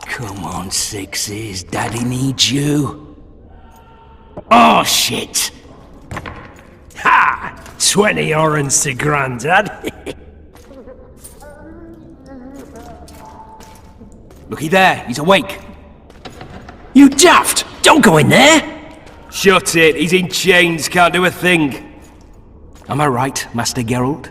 Come on, Sixes. Daddy needs you. Oh, shit! Ha! 20 orange to Grandad. Looky there, he's awake. You daft! Don't go in there! Shut it, he's in chains, can't do a thing. Am I right, Master Geralt?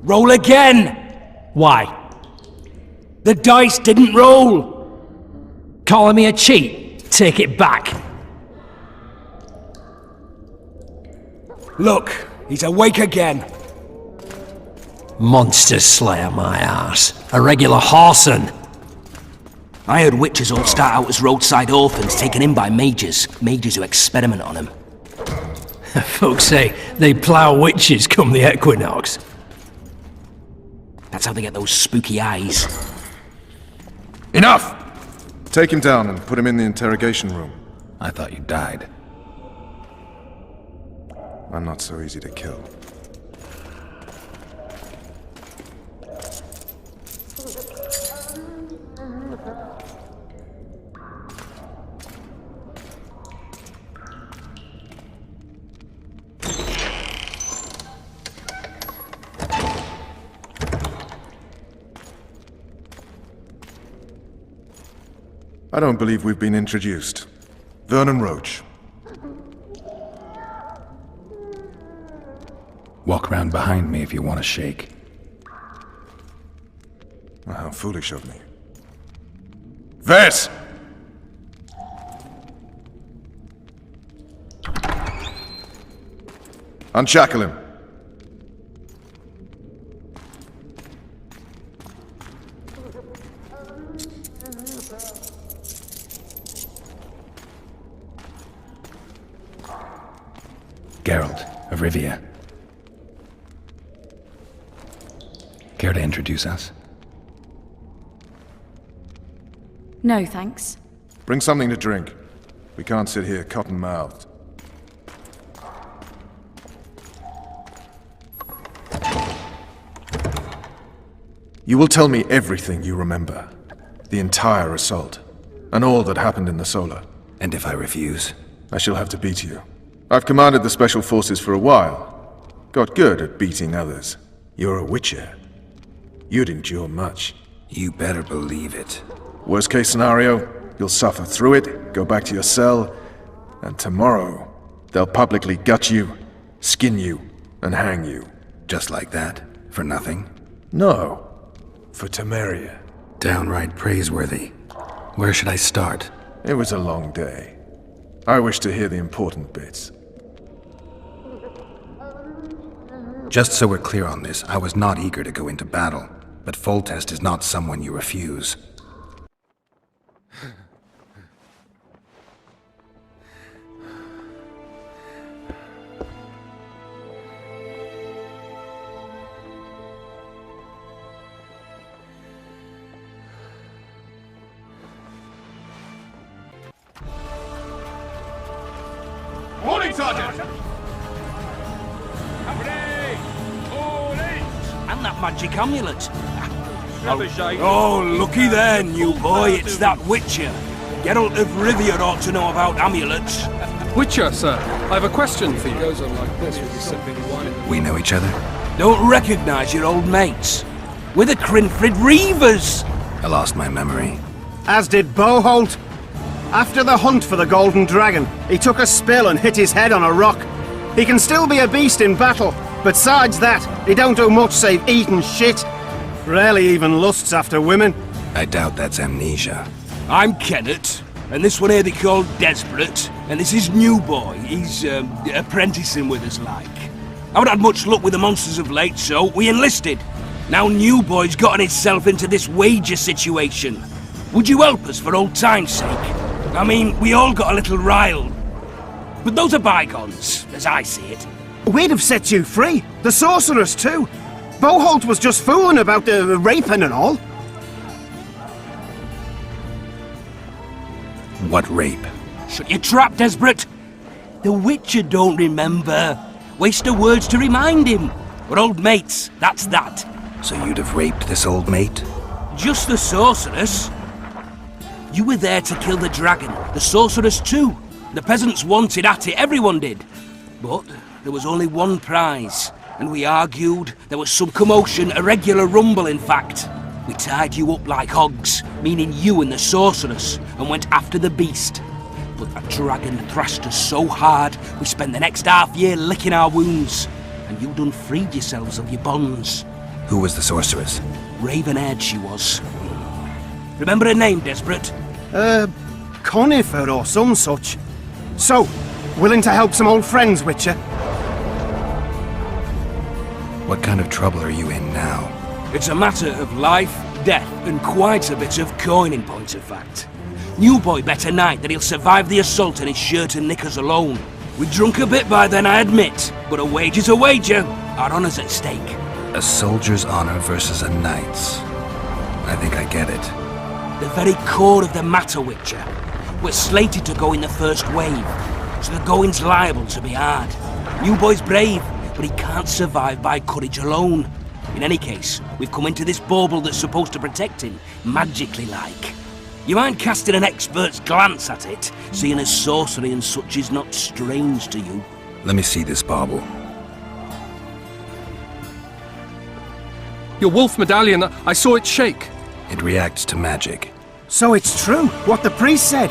Roll again! Why? The dice didn't roll! Calling me a cheat? Take it back. Look, he's awake again. Monster slayer, my ass. A regular whoreson. I heard witches all start out as roadside orphans taken in by mages. Mages who experiment on them. Folks say they plough witches come the equinox. That's how they get those spooky eyes. Enough! Take him down and put him in the interrogation room. I thought you died. I'm not so easy to kill. I don't believe we've been introduced. Vernon Roach. Walk around behind me if you want to shake. How foolish of me. Vess! Unshackle him. Geralt of Rivia. Care to introduce us? No, thanks. Bring something to drink. We can't sit here cotton-mouthed. You will tell me everything you remember. The entire assault. And all that happened in the Solar. And if I refuse? I shall have to beat you. I've commanded the Special Forces for a while. Got good at beating others. You're a Witcher. You'd endure much. You better believe it. Worst case scenario, you'll suffer through it, go back to your cell, and tomorrow, they'll publicly gut you, skin you, and hang you. Just like that? For nothing? No. For Temeria. Downright praiseworthy. Where should I start? It was a long day. I wish to hear the important bits. Just so we're clear on this, I was not eager to go into battle, but Foltest is not someone you refuse. Morning, Sergeant! And that magic amulet. Oh, looky there, new boy. It's that Witcher. Geralt of Rivia ought to know about amulets. Witcher, sir. I have a question for you. We know each other? Don't recognize your old mates. We're the Crinfrid Reavers. I lost my memory. As did Boholt. After the hunt for the Golden Dragon, he took a spill and hit his head on a rock. He can still be a beast in battle. Besides that, he don't do much save eat and shit. Rarely even lusts after women. I doubt that's amnesia. I'm Kenneth, and this one here they call Desperate, and this is New Boy. He's apprenticing with us, like. I haven't had much luck with the monsters of late, so we enlisted. Now New Boy's gotten himself into this wager situation. Would you help us for old time's sake? I mean, we all got a little riled. But those are bygones, as I see it. We'd have set you free. The sorceress too. Boholt was just fooling about the raping and all. What rape? Shut your trap, Desperate. The Witcher don't remember. Waste of words to remind him. We're old mates, that's that. So you'd have raped this old mate? Just the sorceress. You were there to kill the dragon, the sorceress too. The peasants wanted at it, everyone did. But there was only one prize, and we argued. There was some commotion, a regular rumble in fact. We tied you up like hogs, meaning you and the sorceress, and went after the beast. But that dragon thrashed us so hard, we spent the next half-year licking our wounds. And you done freed yourselves of your bonds. Who was the sorceress? Raven-haired she was. Remember her name, Desperate? Conifer or some such. So, willing to help some old friends, Witcher? What kind of trouble are you in now? It's a matter of life, death, and quite a bit of coin in point of fact. New boy bet tonight that he'll survive the assault in his shirt and knickers alone. We drunk a bit by then, I admit, but a wager's a wager. Our honour's at stake. A soldier's honor versus a knight's. I think I get it. The very core of the matter, Witcher. We're slated to go in the first wave, so the going's liable to be hard. New boy's brave, but he can't survive by courage alone. In any case, we've come into this bauble that's supposed to protect him, magically like. You mind casting an expert's glance at it, seeing as sorcery and such is not strange to you? Let me see this bauble. Your wolf medallion, I saw it shake. It reacts to magic. So it's true, what the priest said.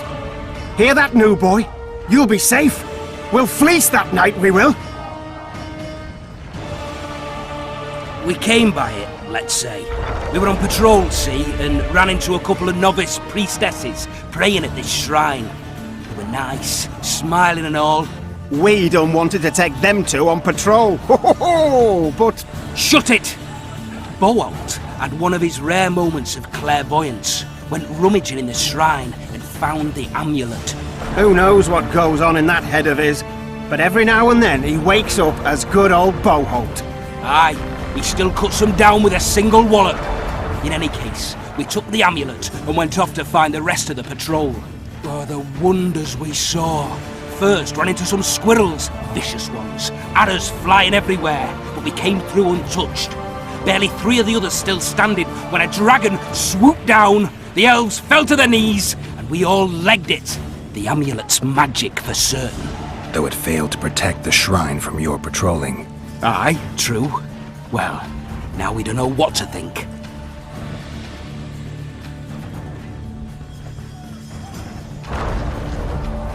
Hear that, new boy? You'll be safe. We'll fleece that night, we will. We came by it, let's say. We were on patrol, see, and ran into a couple of novice priestesses praying at this shrine. They were nice, smiling and all. We done wanted to take them two on patrol. Ho ho ho! But Shut it! Boholt had one of his rare moments of clairvoyance, went rummaging in the shrine and found the amulet. who knows what goes on in that head of his? But every now and then he wakes up as good old Boholt. Aye, he still cuts them down with a single wallop. In any case, we took the amulet and went off to find the rest of the patrol. Oh, the wonders we saw. First, ran into some squirrels, vicious ones, arrows flying everywhere, but we came through untouched. Barely 3 of the others still standing when a dragon swooped down, the elves fell to their knees, and we all legged it. The amulet's magic for certain. Though it failed to protect the shrine from your patrolling. Aye, true. Well, now we don't know what to think.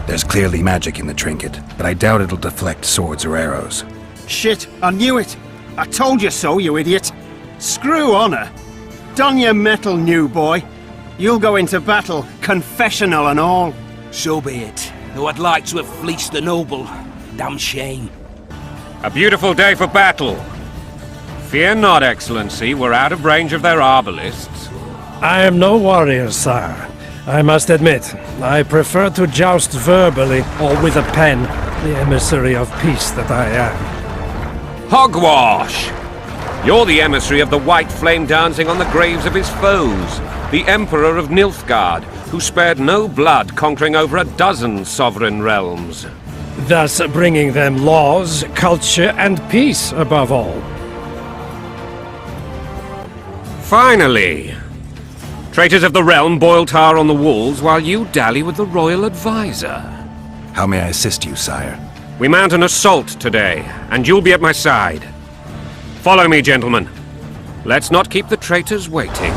There's clearly magic in the trinket, but I doubt it'll deflect swords or arrows. Shit, I knew it. I told you so, you idiot. Screw honor. Don your metal, new boy. You'll go into battle, confessional and all. So be it. Though I'd like to have fleeced the noble. Damn shame. A beautiful day for battle. Fear not, Excellency, we're out of range of their arbalists. I am no warrior, sire. I must admit, I prefer to joust verbally or with a pen, the emissary of peace that I am. Hogwash! You're the emissary of the white flame dancing on the graves of his foes, the Emperor of Nilfgaard, who spared no blood conquering over a dozen sovereign realms. Thus bringing them laws, culture, and peace above all. Finally! Traitors of the realm boil tar on the walls while you dally with the royal advisor. How may I assist you, sire? We mount an assault today, and you'll be at my side. Follow me, gentlemen. Let's not keep the traitors waiting.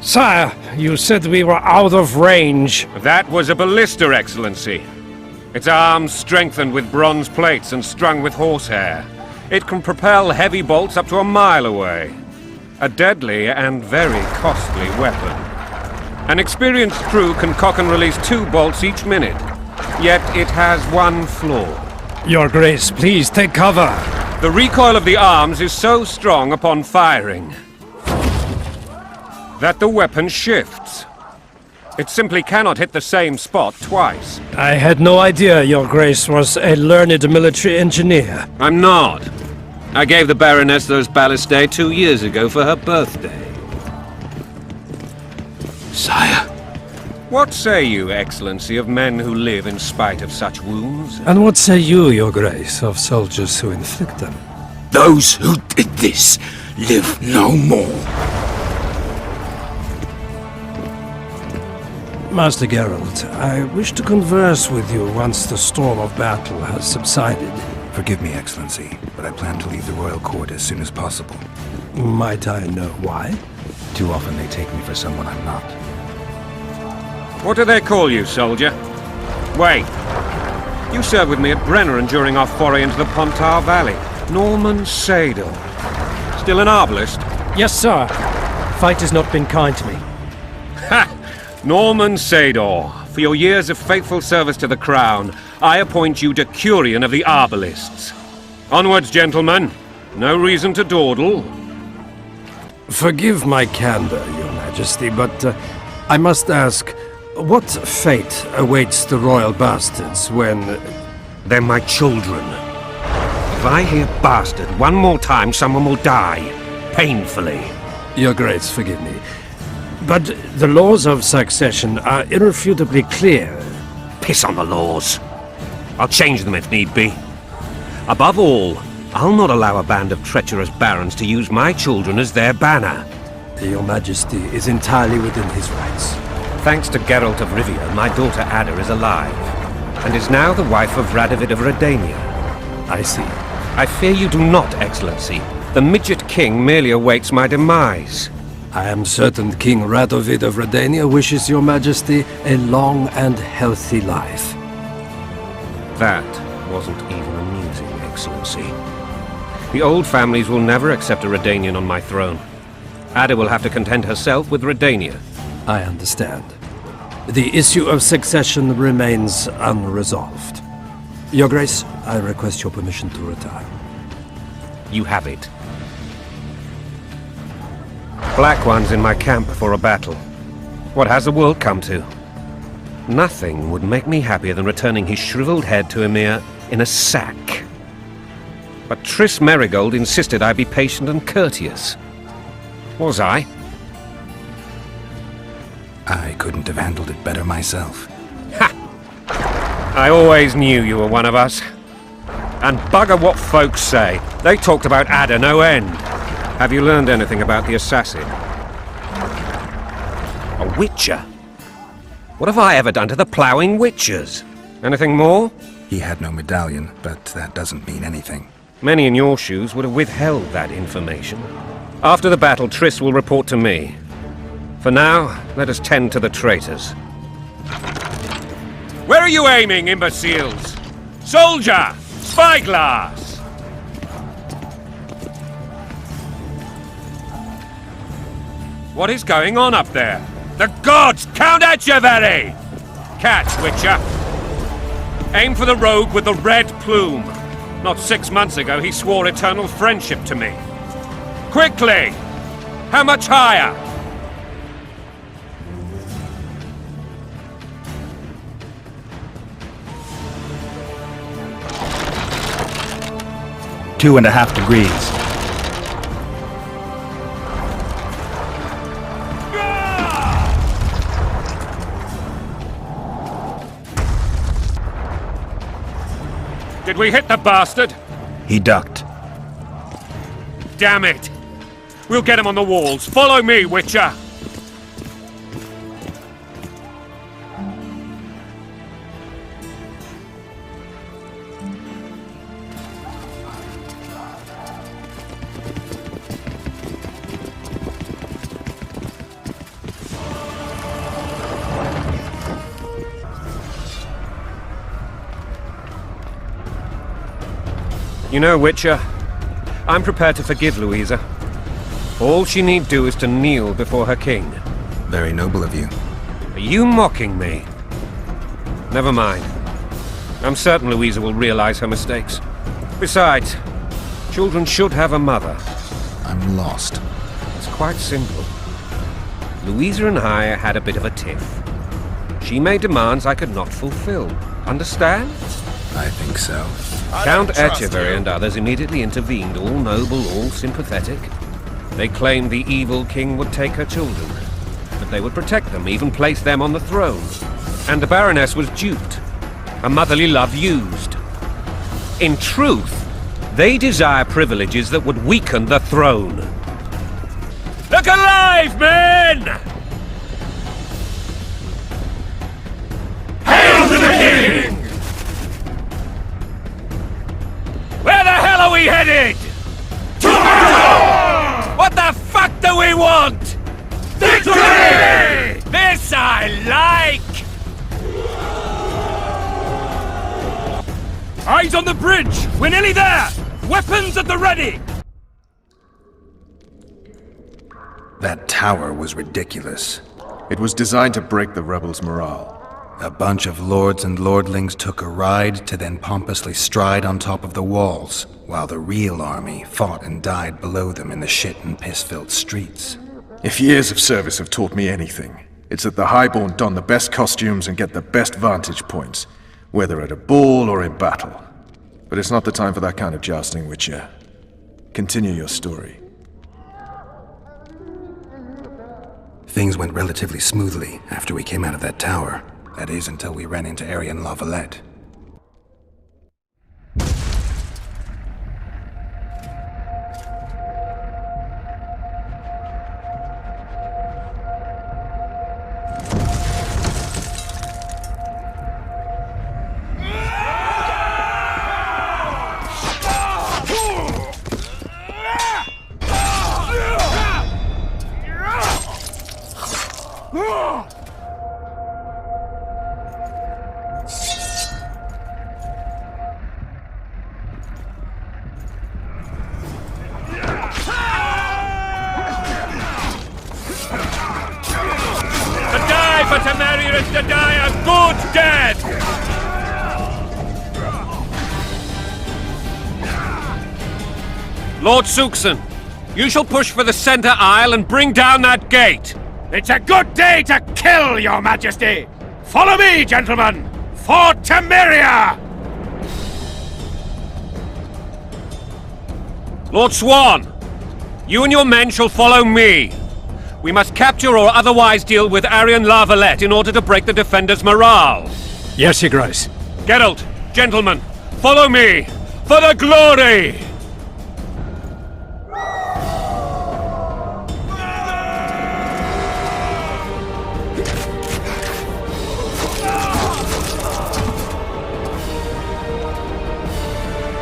Sire, you said we were out of range. That was a ballista, Excellency. Its arms strengthened with bronze plates and strung with horsehair. It can propel heavy bolts up to a mile away. A deadly and very costly weapon. An experienced crew can cock and release 2 bolts each minute. Yet it has one flaw. Your Grace, please take cover. The recoil of the arms is so strong upon firing that the weapon shifts. It simply cannot hit the same spot twice. I had no idea Your Grace was a learned military engineer. I'm not. I gave the Baroness those ballistae 2 years ago for her birthday. Sire. What say you, Excellency, of men who live in spite of such wounds? And what say you, Your Grace, of soldiers who inflict them? Those who did this live no more. Master Geralt, I wish to converse with you once the storm of battle has subsided. Forgive me, Excellency, but I plan to leave the royal court as soon as possible. Might I know why? Too often they take me for someone I'm not. What do they call you, soldier? Wait. You served with me at Brenneran during our foray into the Pontar Valley. Norman Sadel. Still an arbalist? Yes, sir. Fate has not been kind to me. Ha! Norman Sador, for your years of faithful service to the crown, I appoint you Decurion of the Arbalists. Onwards, gentlemen. No reason to dawdle. Forgive my candor, Your Majesty, but I must ask, what fate awaits the royal bastards when... They're my children. If I hear bastard one more time, someone will die. Painfully. Your Grace, forgive me. But the laws of succession are irrefutably clear. Piss on the laws. I'll change them if need be. Above all, I'll not allow a band of treacherous barons to use my children as their banner. Your Majesty is entirely within his rights. Thanks to Geralt of Rivia, my daughter Ada is alive, and is now the wife of Radovid of Redania. I see. I fear you do not, Excellency. The Midget King merely awaits my demise. I am certain King Radovid of Redania wishes Your Majesty a long and healthy life. That wasn't even amusing, Excellency. The old families will never accept a Redanian on my throne. Ada will have to content herself with Redania. I understand. The issue of succession remains unresolved. Your Grace, I request your permission to retire. You have it. Black One's in my camp before a battle. What has the world come to? Nothing would make me happier than returning his shriveled head to Emir in a sack. But Triss Merigold insisted I be patient and courteous. Was I? I couldn't have handled it better myself. Ha! I always knew you were one of us. And bugger what folks say. They talked about Ada no end. Have you learned anything about the assassin? A witcher? What have I ever done to the ploughing witchers? Anything more? He had no medallion, but that doesn't mean anything. Many in your shoes would have withheld that information. After the battle, Triss will report to me. For now, let us tend to the traitors. Where are you aiming, imbeciles? Soldier! Spyglass! What is going on up there? The gods! Count Etcheverry! Catch, Witcher! Aim for the rogue with the red plume. Not 6 months ago, he swore eternal friendship to me. Quickly! How much higher? Two and a half degrees. Did we hit the bastard? He ducked. Damn it! We'll get him on the walls. Follow me, Witcher! You know, Witcher, I'm prepared to forgive Louisa. All she need do is to kneel before her king. Very noble of you. Are you mocking me? Never mind. I'm certain Louisa will realize her mistakes. Besides, children should have a mother. I'm lost. It's quite simple. Louisa and I had a bit of a tiff. She made demands I could not fulfill. Understand? I think so. Count Etcheverry and others immediately intervened, all noble, all sympathetic. They claimed the evil king would take her children, but they would protect them, even place them on the throne. And the Baroness was duped, her motherly love used. In truth, they desire privileges that would weaken the throne. Look alive, men! Hail to the king! Where the hell are we headed? To battle! What the fuck do we want? Victory! This I like! Eyes on the bridge! We're nearly there! Weapons at the ready! That tower was ridiculous. It was designed to break the rebels' morale. A bunch of lords and lordlings took a ride to then pompously stride on top of the walls, while the real army fought and died below them in the shit and piss-filled streets. If years of service have taught me anything, it's that the Highborn don the best costumes and get the best vantage points, whether at a ball or in battle. But it's not the time for that kind of jousting, Witcher. Continue your story. Things went relatively smoothly after we came out of that tower. That is, until we ran into Aryan La Valette. For Temeria is to die a good death! Lord Suxon, you shall push for the center aisle and bring down that gate. It's a good day to kill, Your Majesty! Follow me, gentlemen! For Temeria! Lord Swan, you and your men shall follow me. We must capture or otherwise deal with Aryan La Valette in order to break the defenders' morale. Yes, Your Grace. Geralt, gentlemen, follow me! For the glory!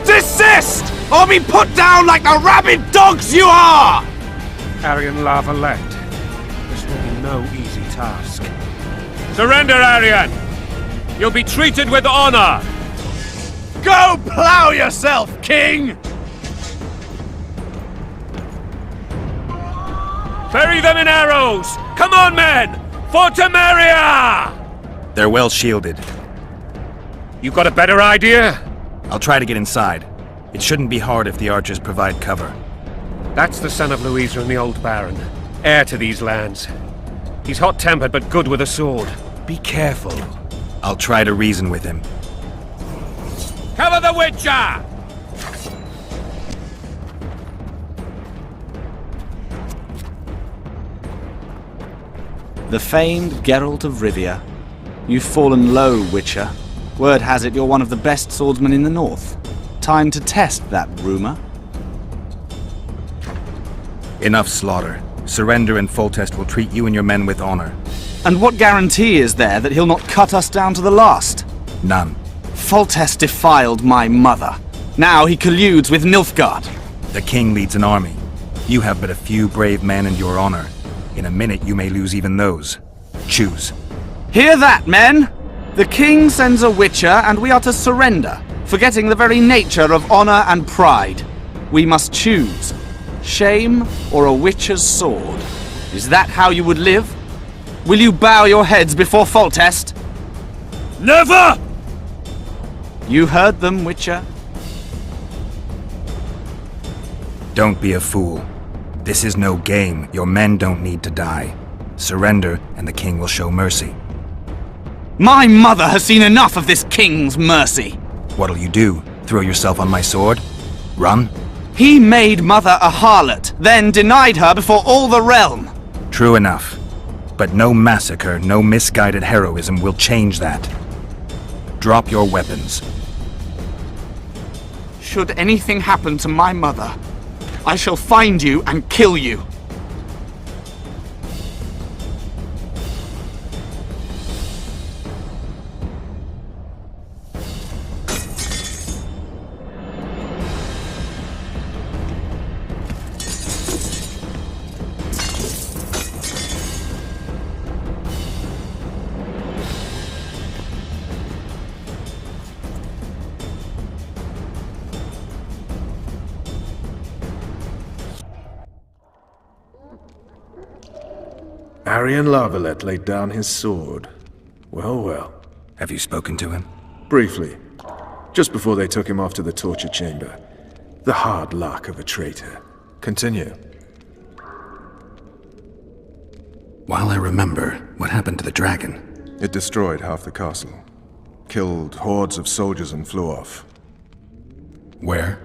Desist! Or be put down like the rabid dogs you are! Aryan La Valette. This will be no easy task. Surrender, Aryan! You'll be treated with honor! Go plow yourself, King! Bury them in arrows! Come on, men! For Temeria! They're well shielded. You got a better idea? I'll try to get inside. It shouldn't be hard if the archers provide cover. That's the son of Louisa and the old Baron, heir to these lands. He's hot-tempered but good with a sword. Be careful. I'll try to reason with him. Cover the Witcher! The famed Geralt of Rivia. You've fallen low, Witcher. Word has it you're one of the best swordsmen in the north. Time to test that rumor. Enough slaughter. Surrender and Foltest will treat you and your men with honor. And what guarantee is there that he'll not cut us down to the last? None. Foltest defiled my mother. Now he colludes with Nilfgaard. The king leads an army. You have but a few brave men and your honor. In a minute you may lose even those. Choose. Hear that, men? The king sends a witcher and we are to surrender, forgetting the very nature of honor and pride. We must choose. Shame or a witcher's sword? Is that how you would live? Will you bow your heads before Foltest? Never! You heard them, Witcher. Don't be a fool. This is no game. Your men don't need to die. Surrender, and the king will show mercy. My mother has seen enough of this king's mercy. What'll you do? Throw yourself on my sword? Run? He made mother a harlot, then denied her before all the realm. True enough. But no massacre, no misguided heroism will change that. Drop your weapons. Should anything happen to my mother, I shall find you and kill you. Aryan La Valette laid down his sword. Well, well. Have you spoken to him? Briefly. Just before they took him off to the torture chamber. The hard luck of a traitor. Continue. While I remember, what happened to the dragon? It destroyed half the castle. Killed hordes of soldiers and flew off. Where?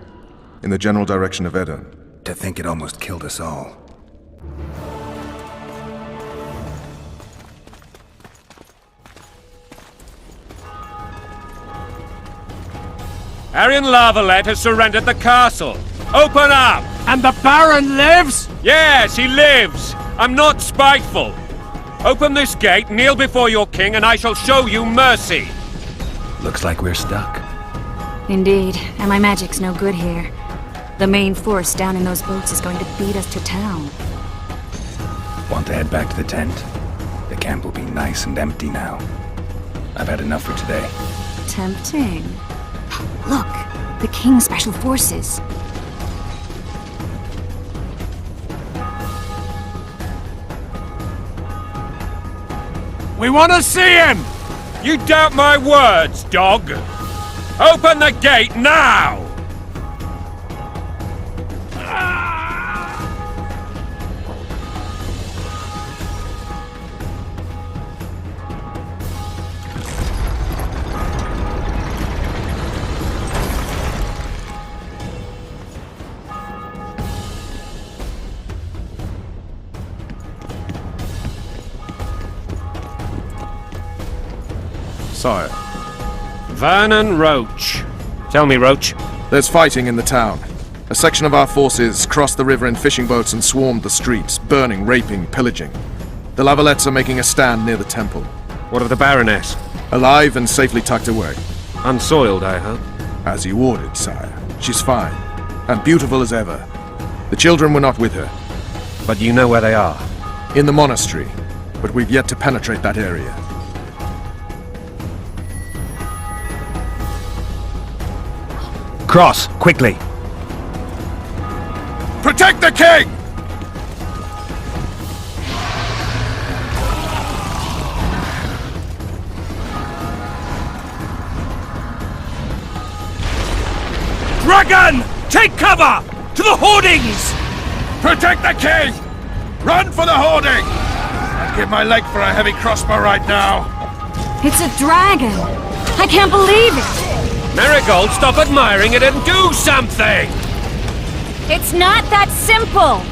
In the general direction of Edon. To think it almost killed us all. Arian Lavalet has surrendered the castle. Open up! And the Baron lives? Yes, he lives. I'm not spiteful. Open this gate, kneel before your king, and I shall show you mercy. Looks like we're stuck. Indeed, and my magic's no good here. The main force down in those boats is going to beat us to town. Want to head back to the tent? The camp will be nice and empty now. I've had enough for today. Tempting. Look, the King's Special Forces. We want to see him! You doubt my words, dog? Open the gate now! Sire, Vernon Roach. Tell me, Roach. there's fighting in the town. A section of our forces crossed the river in fishing boats and swarmed the streets, burning, raping, pillaging. The Lavalets are making a stand near the temple. What of the Baroness? Alive and safely tucked away. Unsoiled, I hope. As you ordered, sire. She's fine. And beautiful as ever. The children were not with her. But you know where they are. In the monastery. But we've yet to penetrate that area. Cross, quickly! Protect the king! Dragon! Take cover! To the hoardings! Protect the king! Run for the hoarding! I'd give my leg for a heavy crossbow right now. It's a dragon! I can't believe it! Marigold, stop admiring it and do something! It's not that simple!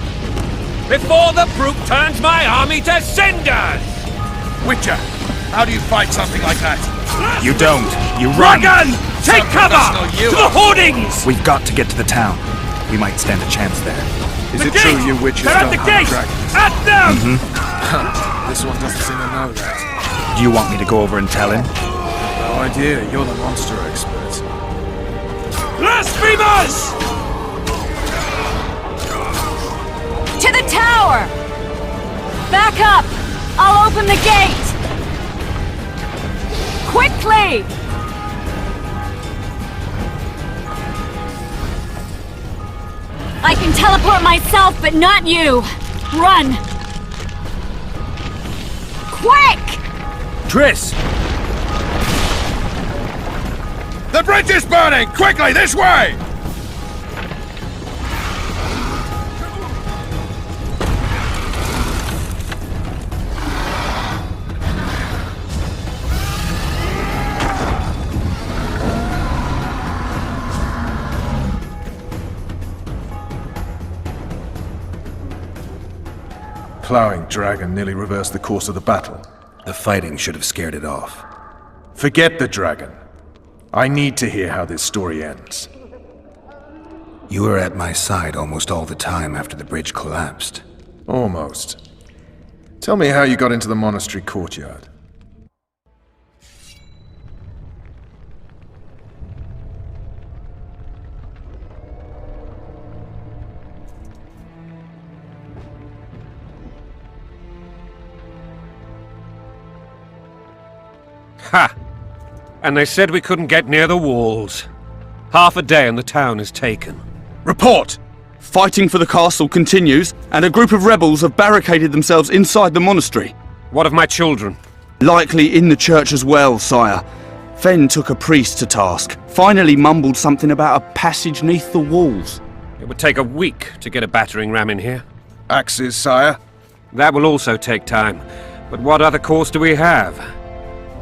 Before the brute turns my army to cinders! Witcher, how do you fight something like that? You don't! You run! Dragon! Take cover! To the hoardings! We've got to get to the town. We might stand a chance there. Is The it true gate! you witches They're at don't the hunt gate! dragons? At them! This one doesn't seem to know that. Do you want me to go over and tell him? No idea, you're the monster expert. Blasphemers! To the tower! Back up! I'll open the gate! Quickly! I can teleport myself, but not you! Run! Quick! Triss! The bridge is burning! Quickly, this way! Plowing dragon nearly reversed the course of the battle. The fighting should have scared it off. Forget the dragon. I need to hear how this story ends. You were at my side almost all the time after the bridge collapsed. Almost. Tell me how you got into the monastery courtyard. Ha! And they said we couldn't get near the walls. Half a day and the town is taken. Report! Fighting for the castle continues, and a group of rebels have barricaded themselves inside the monastery. What of my children? Likely in the church as well, sire. Fen took a priest to task. Finally mumbled something about a passage neath the walls. It would take a week to get a battering ram in here. Axes, sire? That will also take time. But what other course do we have?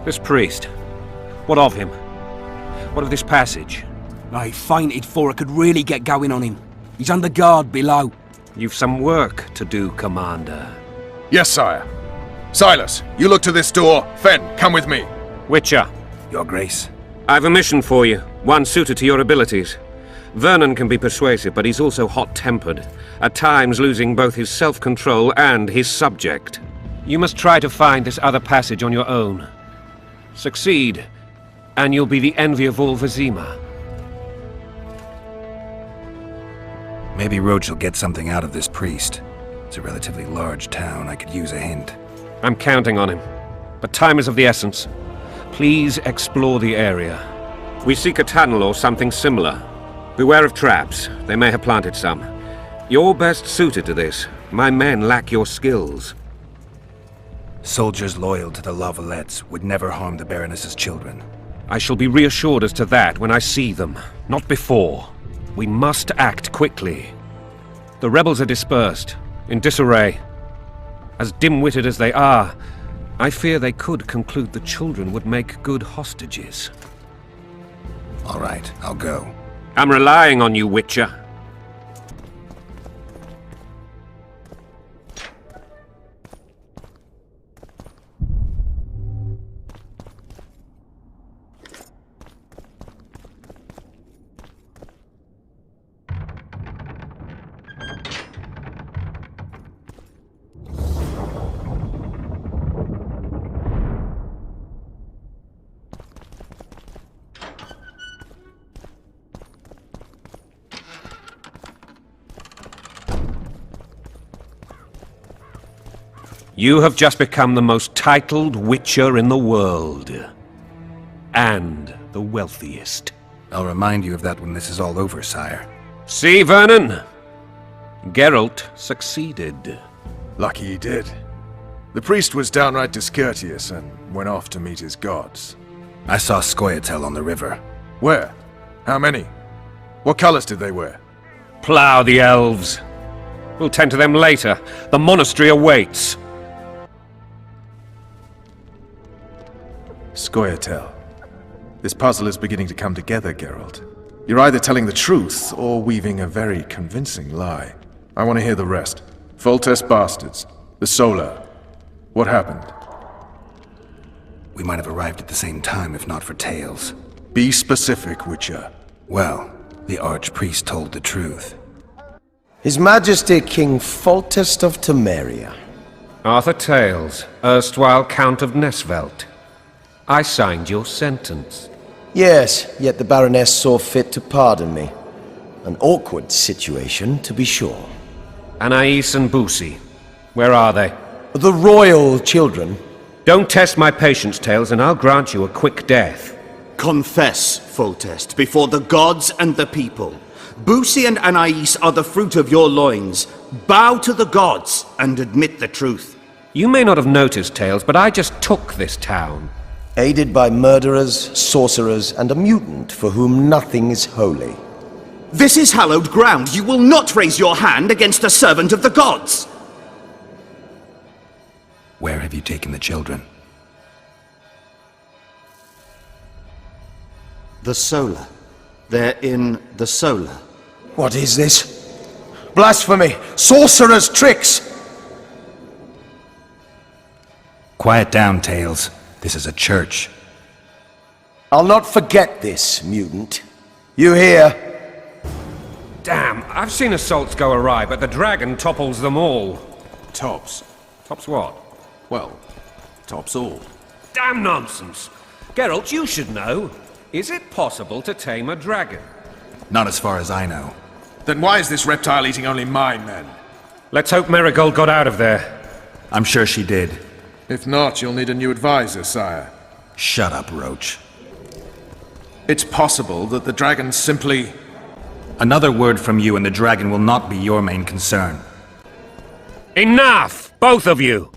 This priest. What of him? What of this passage? I fainted before I could really get going on him. He's under guard below. You've some work to do, Commander. Yes, sire. Silas, you look to this door. Fen, come with me. Witcher. Your Grace. I've a mission for you, one suited to your abilities. Vernon can be persuasive, but he's also hot-tempered, at times losing both his self-control and his subject. You must try to find this other passage on your own. Succeed, and you'll be the envy of all Vizima. Maybe Roach will get something out of this priest. It's a relatively large town. I could use a hint. I'm counting on him, but time is of the essence. Please explore the area. We seek a tunnel or something similar. Beware of traps. They may have planted some. You're best suited to this. My men lack your skills. Soldiers loyal to the Lavalettes would never harm the Baroness's children. I shall be reassured as to that when I see them, not before. We must act quickly. The rebels are dispersed, in disarray. As dim-witted as they are, I fear they could conclude the children would make good hostages. All right, I'll go. I'm relying on you, Witcher. You have just become the most titled Witcher in the world. And the wealthiest. I'll remind you of that when this is all over, sire. See, Vernon? Geralt succeeded. Lucky he did. The priest was downright discourteous and went off to meet his gods. I saw Scoia'tael on the river. Where? How many? What colors did they wear? Plough the elves. We'll tend to them later. The monastery awaits. Scoia'tael. This puzzle is beginning to come together, Geralt. You're either telling the truth or weaving a very convincing lie. I want to hear the rest. Foltest bastards. The Solar. What happened? We might have arrived at the same time if not for Tales. Be specific, Witcher. Well, the Archpriest told the truth. His Majesty King Foltest of Temeria. Arthur Tales, erstwhile Count of Nesvelt. I signed your sentence. Yes, yet the Baroness saw fit to pardon me. An awkward situation, to be sure. Anais and Boussy, where are they? The royal children. Don't test my patience, Tales, and I'll grant you a quick death. Confess, Foltest, before the gods and the people. Boussy and Anais are the fruit of your loins. Bow to the gods and admit the truth. You may not have noticed, Tales, but I just took this town. Aided by murderers, sorcerers, and a mutant for whom nothing is holy. This is hallowed ground. You will not raise your hand against a servant of the gods! Where have you taken the children? The Solar. They're in the Solar. What is this? Blasphemy! Sorcerer's tricks! Quiet down, Tales. This is a church. I'll not forget this, mutant. You hear? Damn, I've seen assaults go awry, but the dragon topples them all. Tops. Tops what? Well, tops all. Damn nonsense! Geralt, you should know. Is it possible to tame a dragon? Not as far as I know. Then why is this reptile eating only my men? Let's hope Marigold got out of there. I'm sure she did. If not, you'll need a new advisor, sire. Shut up, Roach. It's possible that the dragon simply... Another word from you and the dragon will not be your main concern. Enough! Both of you!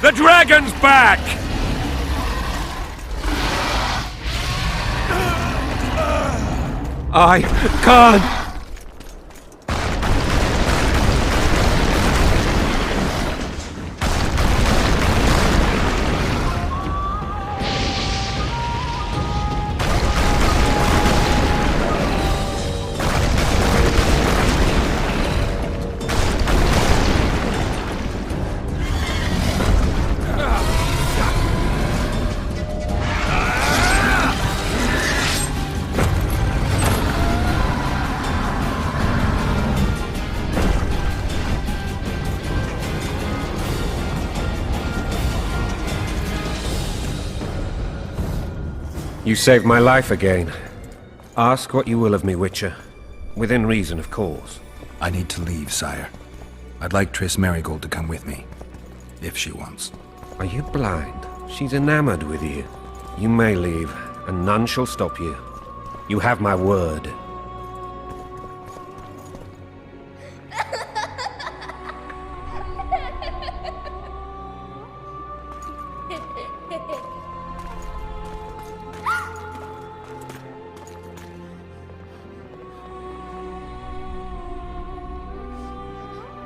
The dragon's back! I can't... You saved my life again. Ask what you will of me, Witcher. Within reason, of course. I need to leave, sire. I'd like Triss Merigold to come with me, if she wants. Are you blind? She's enamored with you. You may leave, and none shall stop you. You have my word.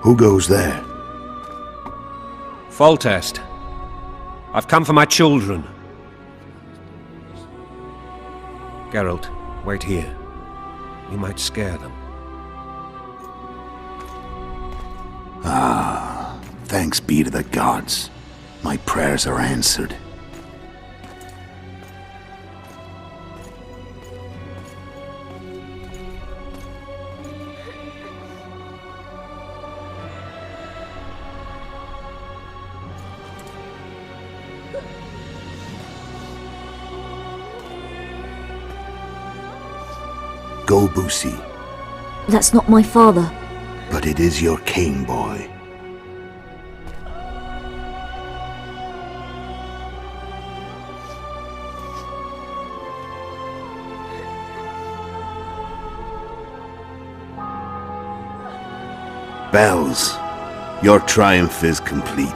Who goes there? Foltest. I've come for my children. Geralt, wait here. You might scare them. Ah, thanks be to the gods. My prayers are answered. Go, Busi. That's not my father. But it is your king, boy. Bells, your triumph is complete.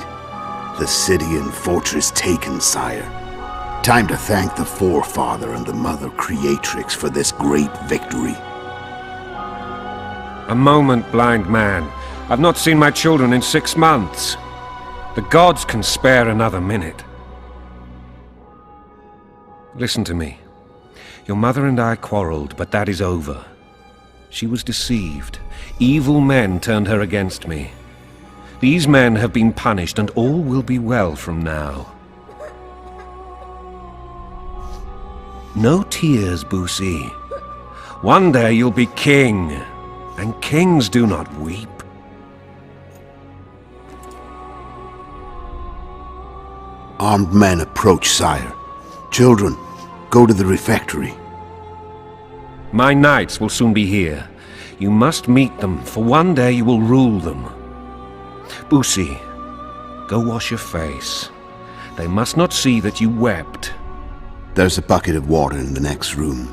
The city and fortress taken, sire. Time to thank the Forefather and the Mother Creatrix for this great victory. A moment, blind man. I've not seen my children in 6 months. The gods can spare another minute. Listen to me. Your mother and I quarreled, but that is over. She was deceived. Evil men turned her against me. These men have been punished, and all will be well from now. No tears, Busi. One day you'll be king, and kings do not weep. Armed men approach, sire. Children, go to the refectory. My knights will soon be here. You must meet them, for one day you will rule them. Busi, go wash your face. They must not see that you wept. There's a bucket of water in the next room.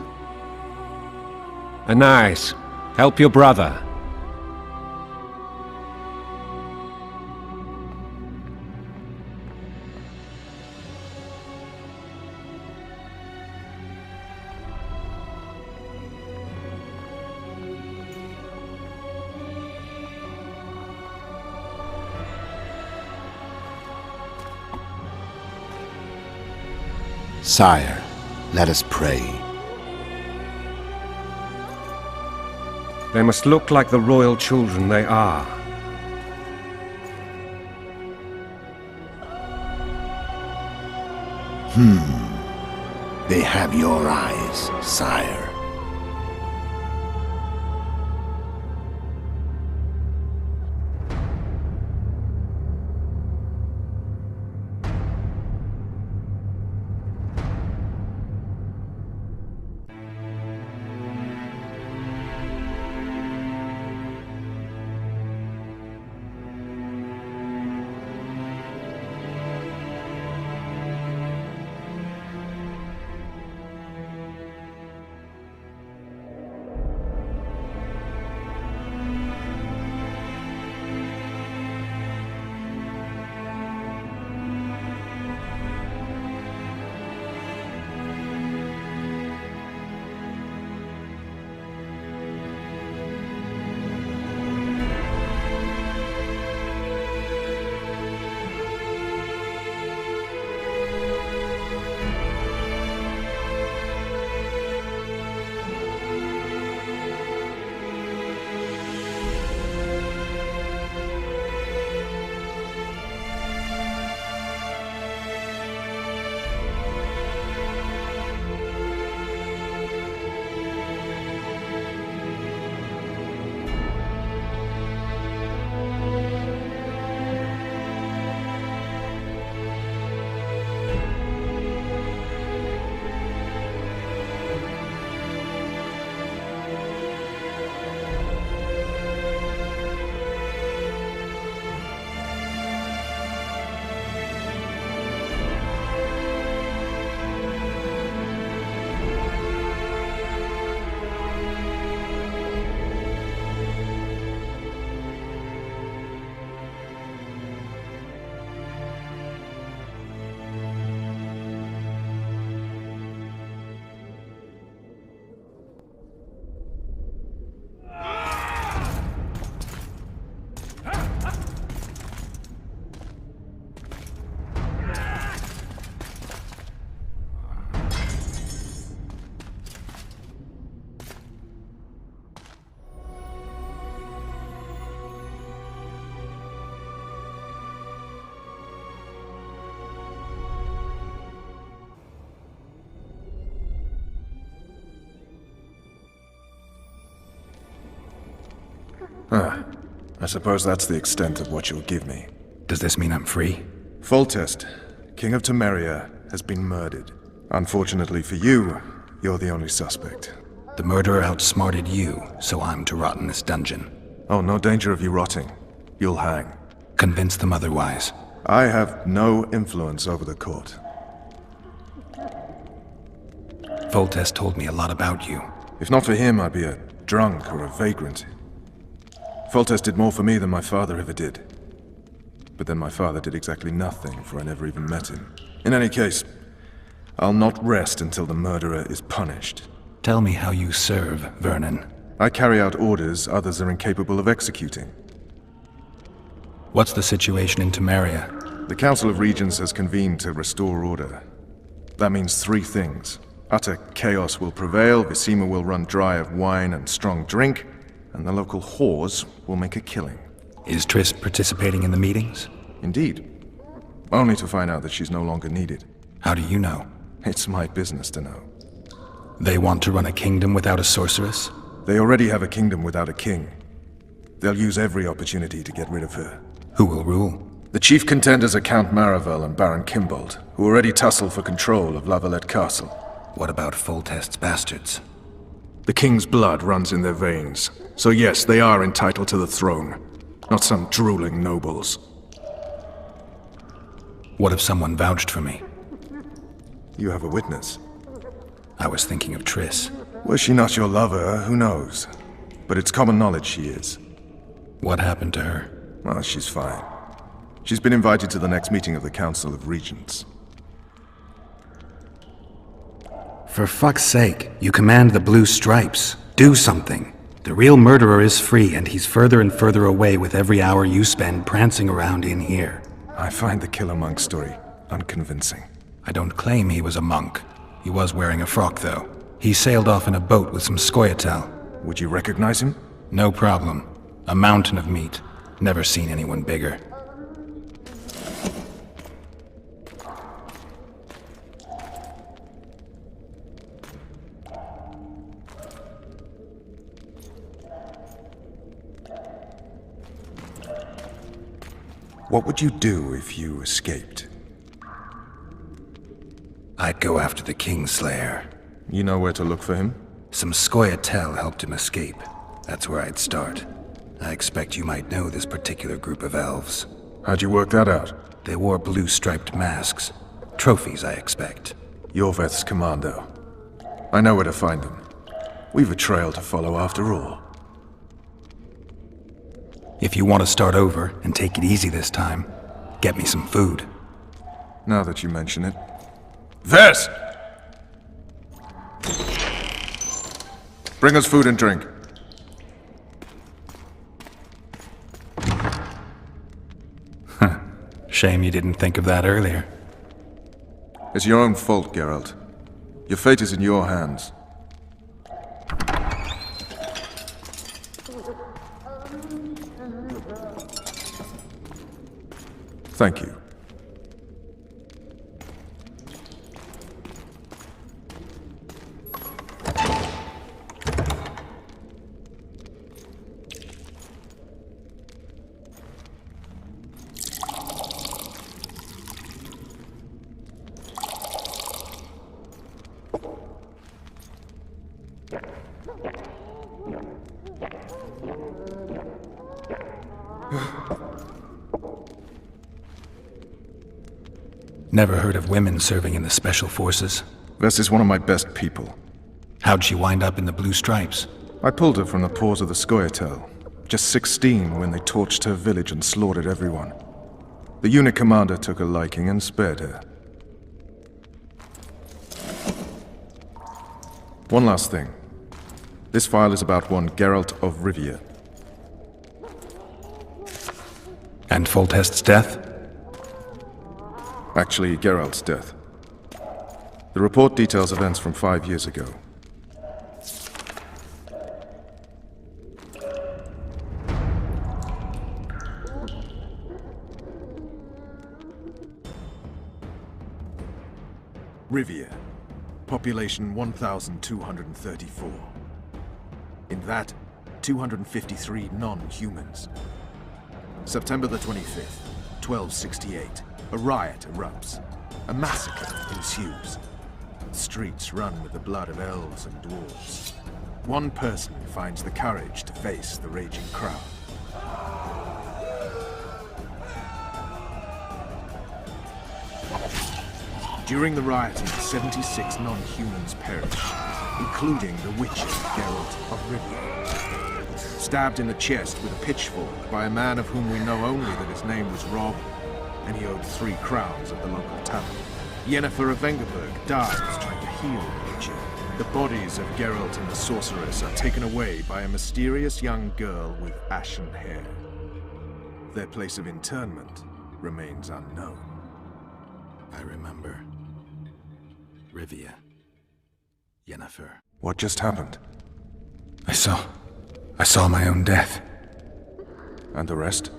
Anais, help your brother. Sire, let us pray. They must look like the royal children they are. They have your eyes, sire. I suppose that's the extent of what you'll give me. Does this mean I'm free? Foltest, King of Temeria, has been murdered. Unfortunately for you, you're the only suspect. The murderer outsmarted you, so I'm to rot in this dungeon. Oh, no danger of you rotting. You'll hang. Convince them otherwise. I have no influence over the court. Foltest told me a lot about you. If not for him, I'd be a drunk or a vagrant. Foltest did more for me than my father ever did. But then my father did exactly nothing, for I never even met him. In any case, I'll not rest until the murderer is punished. Tell me how you serve, Vernon. I carry out orders others are incapable of executing. What's the situation in Temeria? The Council of Regents has convened to restore order. That means 3 things. Utter chaos will prevail, Visima will run dry of wine and strong drink, and the local whores will make a killing. Is Triss participating in the meetings? Indeed. Only to find out that she's no longer needed. How do you know? It's my business to know. They want to run a kingdom without a sorceress? They already have a kingdom without a king. They'll use every opportunity to get rid of her. Who will rule? The chief contenders are Count Maravel and Baron Kimbold, who already tussle for control of La Valette Castle. What about Foltest's bastards? The king's blood runs in their veins, so yes, they are entitled to the throne. Not some drooling nobles. What if someone vouched for me? You have a witness. I was thinking of Triss. Was she not your lover, who knows? But it's common knowledge she is. What happened to her? Well, she's fine. She's been invited to the next meeting of the Council of Regents. For fuck's sake, you command the Blue Stripes. Do something. The real murderer is free, and he's further and further away with every hour you spend prancing around in here. I find the Killer Monk story unconvincing. I don't claim he was a monk. He was wearing a frock, though. He sailed off in a boat with some Scoia'tael. Would you recognize him? No problem. A mountain of meat. Never seen anyone bigger. What would you do if you escaped? I'd go after the Kingslayer. You know where to look for him? Some Scoia'tael helped him escape. That's where I'd start. I expect you might know this particular group of elves. How'd you work that out? They wore blue-striped masks. Trophies, I expect. Yorveth's commando. I know where to find them. We've a trail to follow after all. If you want to start over and take it easy this time, get me some food. Now that you mention it. Vess! Bring us food and drink. Shame you didn't think of that earlier. It's your own fault, Geralt. Your fate is in your hands. Thank you. Never heard of women serving in the Special Forces. Vess is one of my best people. How'd she wind up in the Blue Stripes? I pulled her from the paws of the Scoia'tael. Just 16 when they torched her village and slaughtered everyone. The unit commander took a liking and spared her. One last thing. This file is about one Geralt of Rivia. And Foltest's death? Actually, Geralt's death. The report details events from 5 years ago. Rivia. Population 1,234. In that, 253 non-humans. September the 25th, 1268. A riot erupts. A massacre ensues. The streets run with the blood of elves and dwarves. One person finds the courage to face the raging crowd. During the rioting, 76 non-humans perished, including the Witcher, Geralt of Rivia. Stabbed in the chest with a pitchfork by a man of whom we know only that his name was Rob, and he owed 3 crowns at the local tavern. Yennefer of Vengerberg dies trying to heal the Witcher. The bodies of Geralt and the sorceress are taken away by a mysterious young girl with ashen hair. Their place of internment remains unknown. I remember. Rivia. Yennefer. What just happened? I saw my own death. And the rest?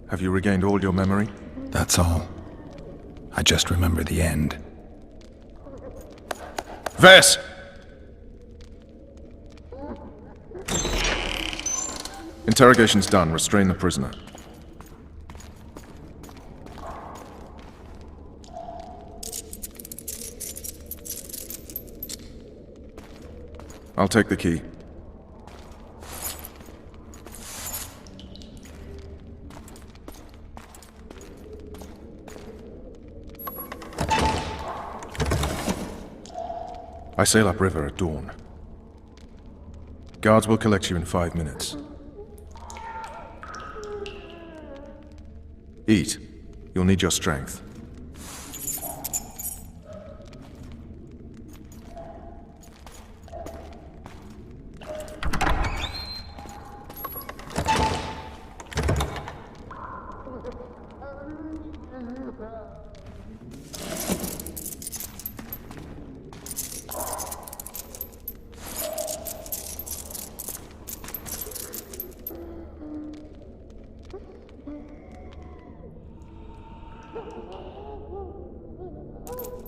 Have you regained all your memory? That's all. I just remember the end. Vess! Interrogation's done. Restrain the prisoner. I'll take the key. I sail upriver at dawn. Guards will collect you in 5 minutes. Eat. You'll need your strength.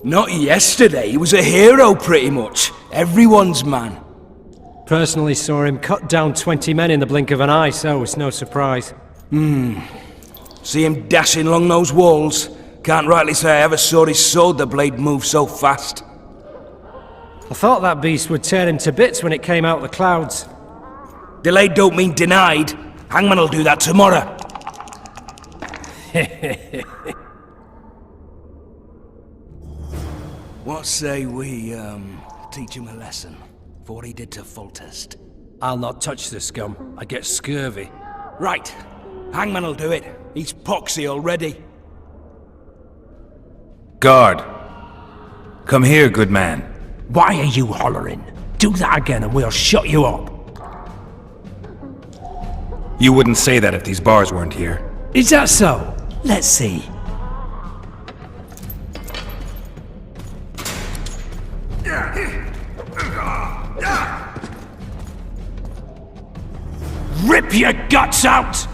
Not yesterday, he was a hero pretty much. Everyone's man. Personally saw him cut down 20 men in the blink of an eye, so it's no surprise. See him dashing along those walls? Can't rightly say I ever saw his sword the blade move so fast. I thought that beast would tear him to bits when it came out of the clouds. Delayed don't mean denied. Hangman will do that tomorrow. What say we, teach him a lesson for what he did to Foltest? I'll not touch the scum. I get scurvy. Right. Hangman will do it. He's poxy already. Guard! Come here, good man. Why are you hollering? Do that again and we'll shut you up. You wouldn't say that if these bars weren't here. Is that so? Let's see. Rip your guts out!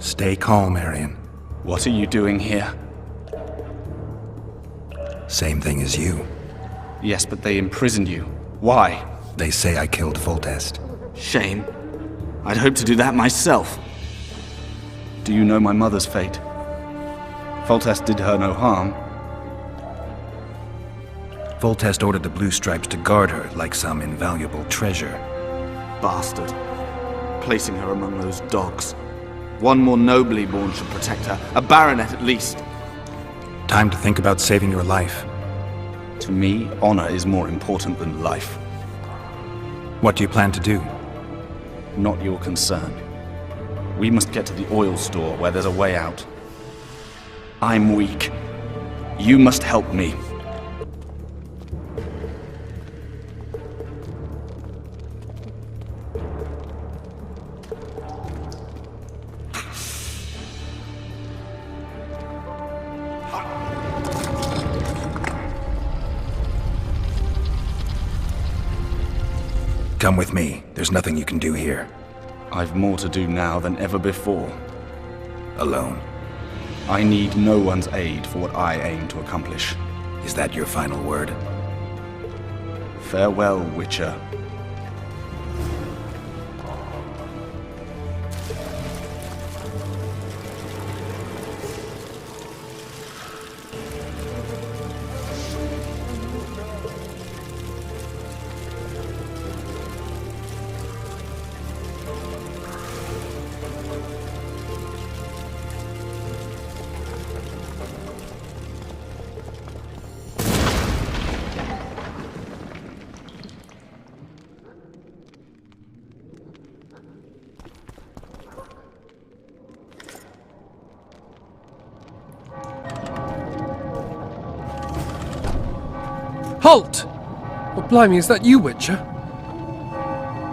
Stay calm, Arian. What are you doing here? Same thing as you. Yes, but they imprisoned you. Why? They say I killed Foltest. Shame. I'd hoped to do that myself. Do you know my mother's fate? Foltest did her no harm. Foltest ordered the Blue Stripes to guard her like some invaluable treasure. Bastard. Placing her among those dogs. One more nobly born should protect her. A baronet at least. Time to think about saving your life. To me, honor is more important than life. What do you plan to do? Not your concern. We must get to the oil store where there's a way out. I'm weak. You must help me. Come with me. There's nothing you can do here. I've more to do now than ever before. Alone. I need no one's aid for what I aim to accomplish. Is that your final word? Farewell, Witcher. Halt! Oh, blimey, is that you, Witcher?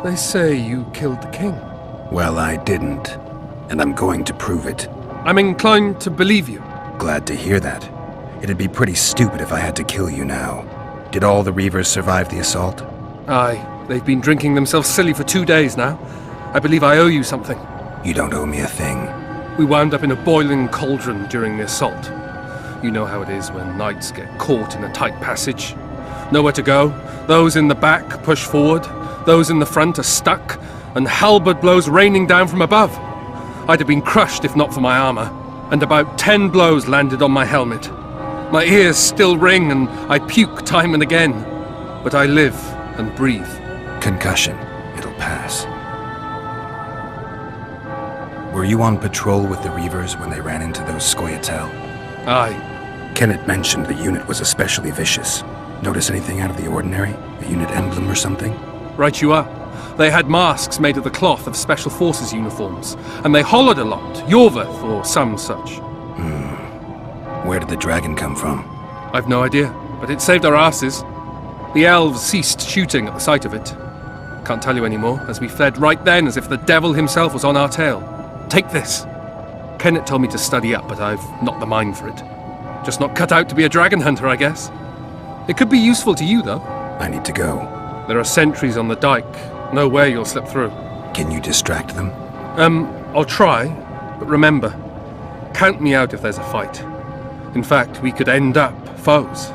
They say you killed the king. Well, I didn't. And I'm going to prove it. I'm inclined to believe you. Glad to hear that. It'd be pretty stupid if I had to kill you now. Did all the Reavers survive the assault? Aye, they've been drinking themselves silly for 2 days now. I believe I owe you something. You don't owe me a thing. We wound up in a boiling cauldron during the assault. You know how it is when knights get caught in a tight passage. Nowhere to go. Those in the back push forward. Those in the front are stuck. And halberd blows raining down from above. I'd have been crushed if not for my armor. And about 10 blows landed on my helmet. My ears still ring and I puke time and again. But I live and breathe. Concussion. It'll pass. Were you on patrol with the Reavers when they ran into those Scoia'tael? Aye. Kenneth mentioned the unit was especially vicious. Notice anything out of the ordinary? A unit emblem or something? Right you are. They had masks made of the cloth of Special Forces uniforms, and they hollered a lot, Yorveth or some such. Where did the dragon come from? I've no idea, but it saved our asses. The elves ceased shooting at the sight of it. Can't tell you anymore, as we fled right then as if the devil himself was on our tail. Take this. Kenneth told me to study up, but I've not the mind for it. Just not cut out to be a dragon hunter, I guess. It could be useful to you, though. I need to go. There are sentries on the dike. No way you'll slip through. Can you distract them? I'll try, but remember, count me out if there's a fight. In fact, we could end up foes.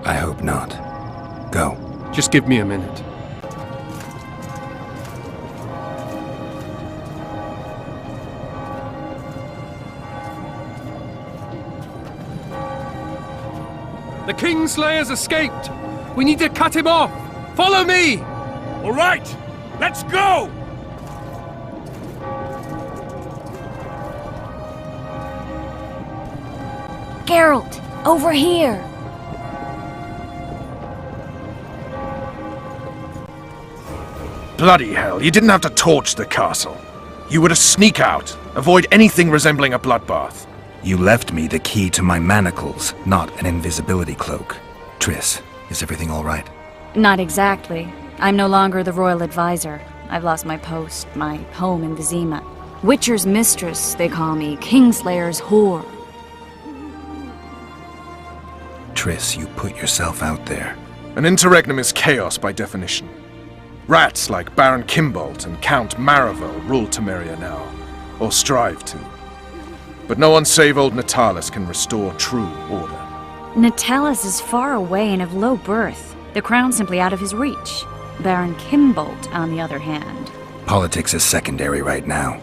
I hope not. Go. Just give me a minute. The Kingslayer's escaped! We need to cut him off! Follow me! All right, let's go! Geralt, over here! Bloody hell, you didn't have to torch the castle. You were to sneak out, avoid anything resembling a bloodbath. You left me the key to my manacles, not an invisibility cloak. Triss, is everything all right? Not exactly. I'm no longer the royal advisor. I've lost my post, my home in Vizima. Witcher's mistress, they call me. Kingslayer's whore. Triss, you put yourself out there. An interregnum is chaos by definition. Rats like Baron Kimbolt and Count Maravel rule Temeria now, or strive to. But no one save old Natalis can restore true order. Natalis is far away and of low birth. The crown's simply out of his reach. Baron Kimbolt, on the other hand. Politics is secondary right now.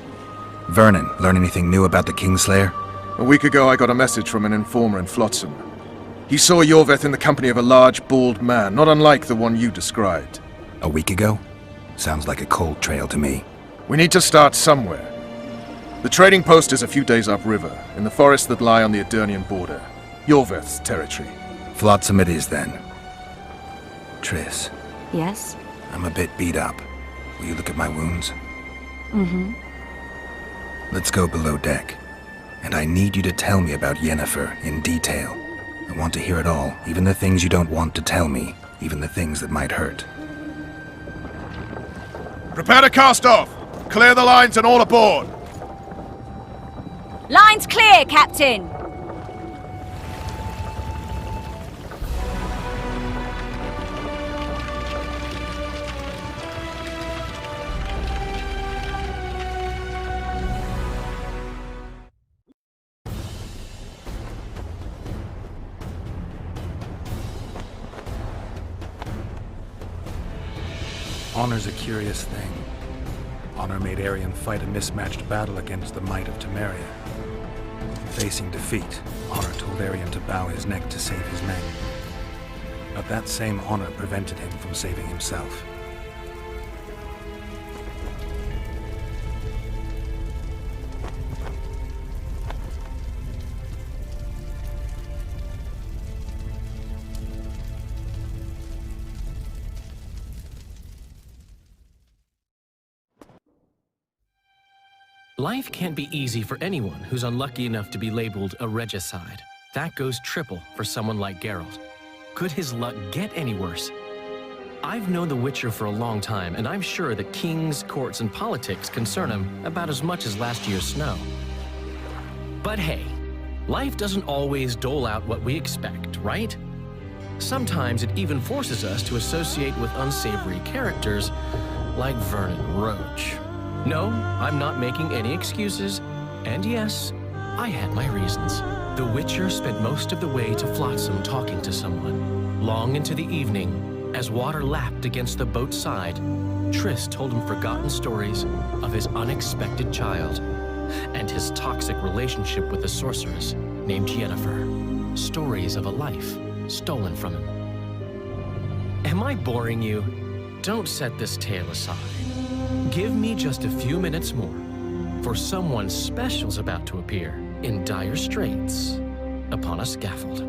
Vernon, learn anything new about the Kingslayer? A week ago I got a message from an informer in Flotsam. He saw Yorveth in the company of a large, bald man, not unlike the one you described. A week ago? Sounds like a cold trail to me. We need to start somewhere. The trading post is a few days upriver, in the forests that lie on the Edirnian border. Yorveth's territory. Flotsam it is, then. Triss, Yes? I'm a bit beat up. Will you look at my wounds? Mm-hmm. Let's go below deck. And I need you to tell me about Yennefer in detail. I want to hear it all, even the things you don't want to tell me, even the things that might hurt. Prepare to cast off! Clear the lines and all aboard! Line's clear, Captain! Honor's a curious thing. Honor made Arion fight a mismatched battle against the might of Temeria. Facing defeat, Honor told Arion to bow his neck to save his men. But that same honor prevented him from saving himself. Life can't be easy for anyone who's unlucky enough to be labeled a regicide. That goes triple for someone like Geralt. Could his luck get any worse? I've known the Witcher for a long time, and I'm sure that kings, courts, and politics concern him about as much as last year's snow. But hey, life doesn't always dole out what we expect, right? Sometimes it even forces us to associate with unsavory characters like Vernon Roach. No, I'm not making any excuses, and yes, I had my reasons. The Witcher spent most of the way to Flotsam talking to someone. Long into the evening, as water lapped against the boat's side, Triss told him forgotten stories of his unexpected child and his toxic relationship with a sorceress named Yennefer. Stories of a life stolen from him. Am I boring you? Don't set this tale aside. Give me just a few minutes more, for someone special's about to appear in dire straits upon a scaffold.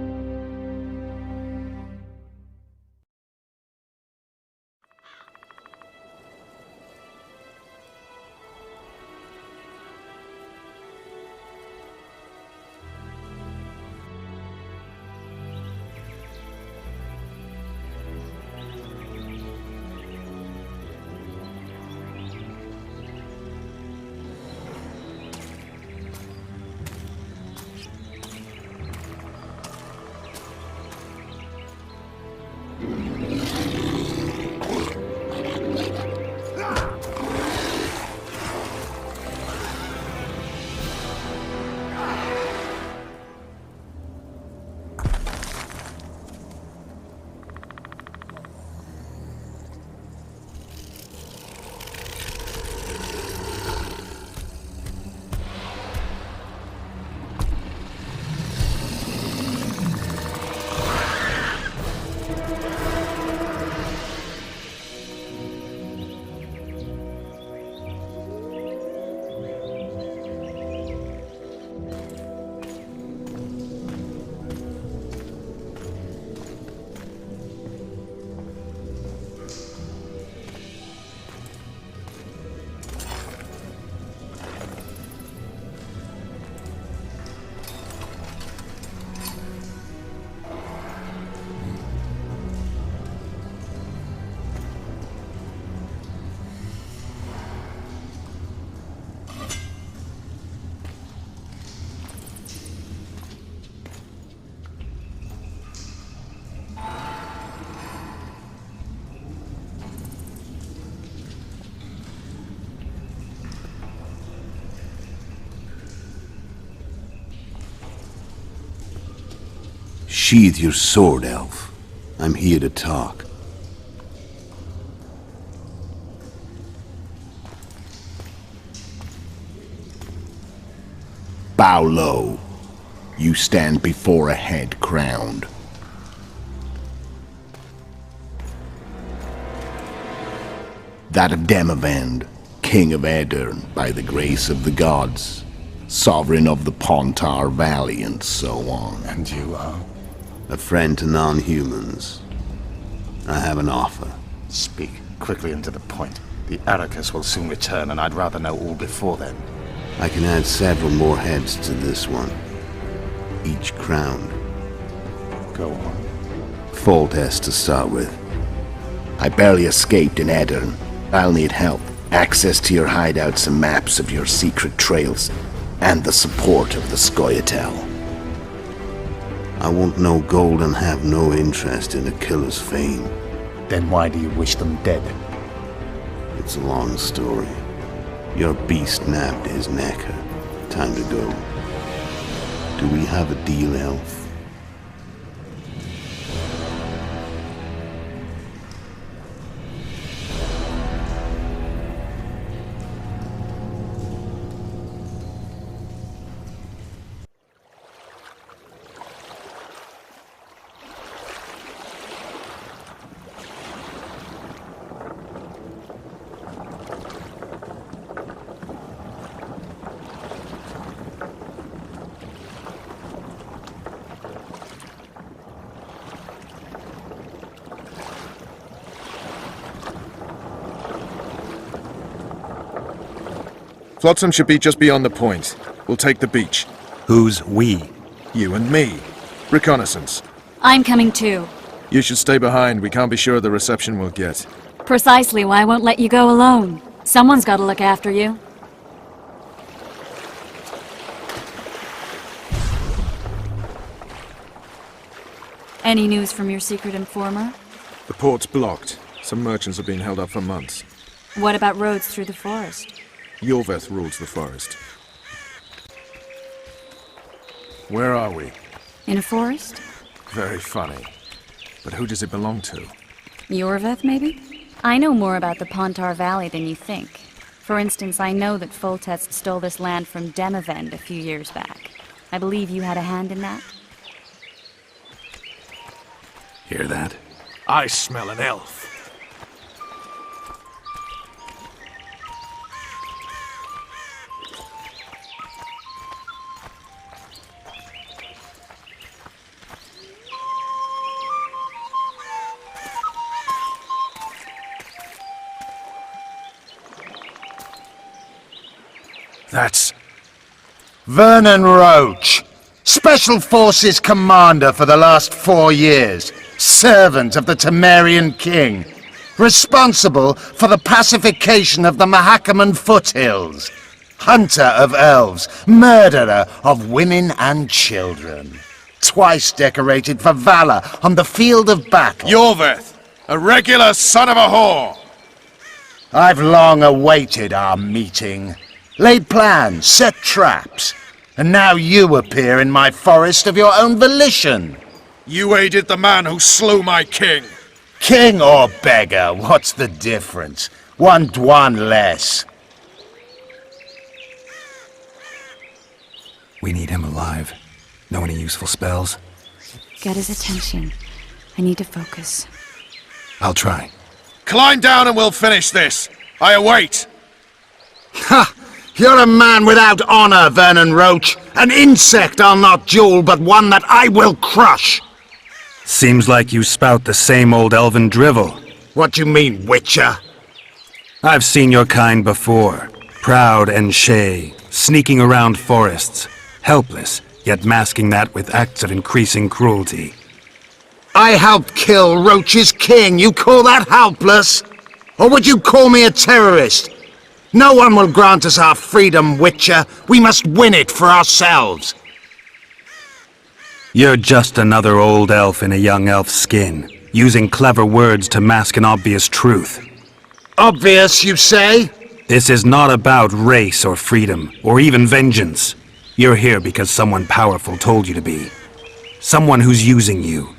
Sheathe your sword, Elf. I'm here to talk. Bow low. You stand before a head crowned. That of Demavend, king of Aedirn by the grace of the gods, sovereign of the Pontar Valley, and so on. And you are? A friend to non-humans. I have an offer. Speak quickly and to the point. The Arrakis will soon return, and I'd rather know all before then. I can add several more heads to this one. Each crowned. Go on. Foltest to start with. I barely escaped in Aedirn. I'll need help. Access to your hideouts and maps of your secret trails. And the support of the Scoia'tael. I want no gold and have no interest in a killer's fame. Then why do you wish them dead? It's a long story. Your beast nabbed his necker. Time to go. Do we have a deal, Elf? Flotsam should be just beyond the point. We'll take the beach. Who's we? You and me. Reconnaissance. I'm coming too. You should stay behind. We can't be sure of the reception we'll get. Precisely why I won't let you go alone. Someone's got to look after you. Any news from your secret informer? The port's blocked. Some merchants have been held up for months. What about roads through the forest? Yorveth rules the forest. Where are we? In a forest? Very funny. But who does it belong to? Yorveth, maybe? I know more about the Pontar Valley than you think. For instance, I know that Foltest stole this land from Demavend a few years back. I believe you had a hand in that? Hear that? I smell an elf. That's... Vernon Roach, Special Forces Commander for the last 4 years, servant of the Temerian King, responsible for the pacification of the Mahakaman foothills, hunter of elves, murderer of women and children, twice decorated for valor on the field of battle. Yorveth! A regular son of a whore! I've long awaited our meeting. Laid plans, set traps, and now you appear in my forest of your own volition. You aided the man who slew my king. King or beggar, what's the difference? One Dwan less. We need him alive. Know any useful spells? Get his attention. I need to focus. I'll try. Climb down and we'll finish this. I await. Ha! You're a man without honor, Vernon Roach. An insect I'll not duel, but one that I will crush. Seems like you spout the same old elven drivel. What do you mean, Witcher? I've seen your kind before. Proud and shay, sneaking around forests. Helpless, yet masking that with acts of increasing cruelty. I helped kill Roach's king. You call that helpless? Or would you call me a terrorist? No one will grant us our freedom, Witcher. We must win it for ourselves. You're just another old elf in a young elf's skin, using clever words to mask an obvious truth. Obvious, you say? This is not about race or freedom, or even vengeance. You're here because someone powerful told you to be. Someone who's using you.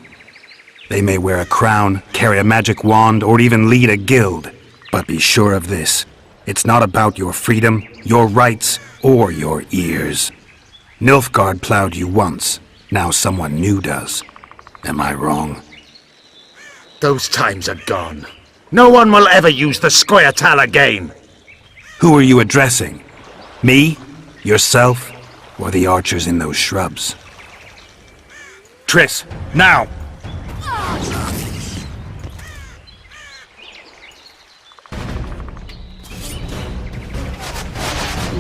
They may wear a crown, carry a magic wand, or even lead a guild. But be sure of this. It's not about your freedom, your rights, or your ears. Nilfgaard plowed you once. Now someone new does. Am I wrong? Those times are gone. No one will ever use the Scoia'tael again. Who are you addressing? Me? Yourself? Or the archers in those shrubs? Triss, now!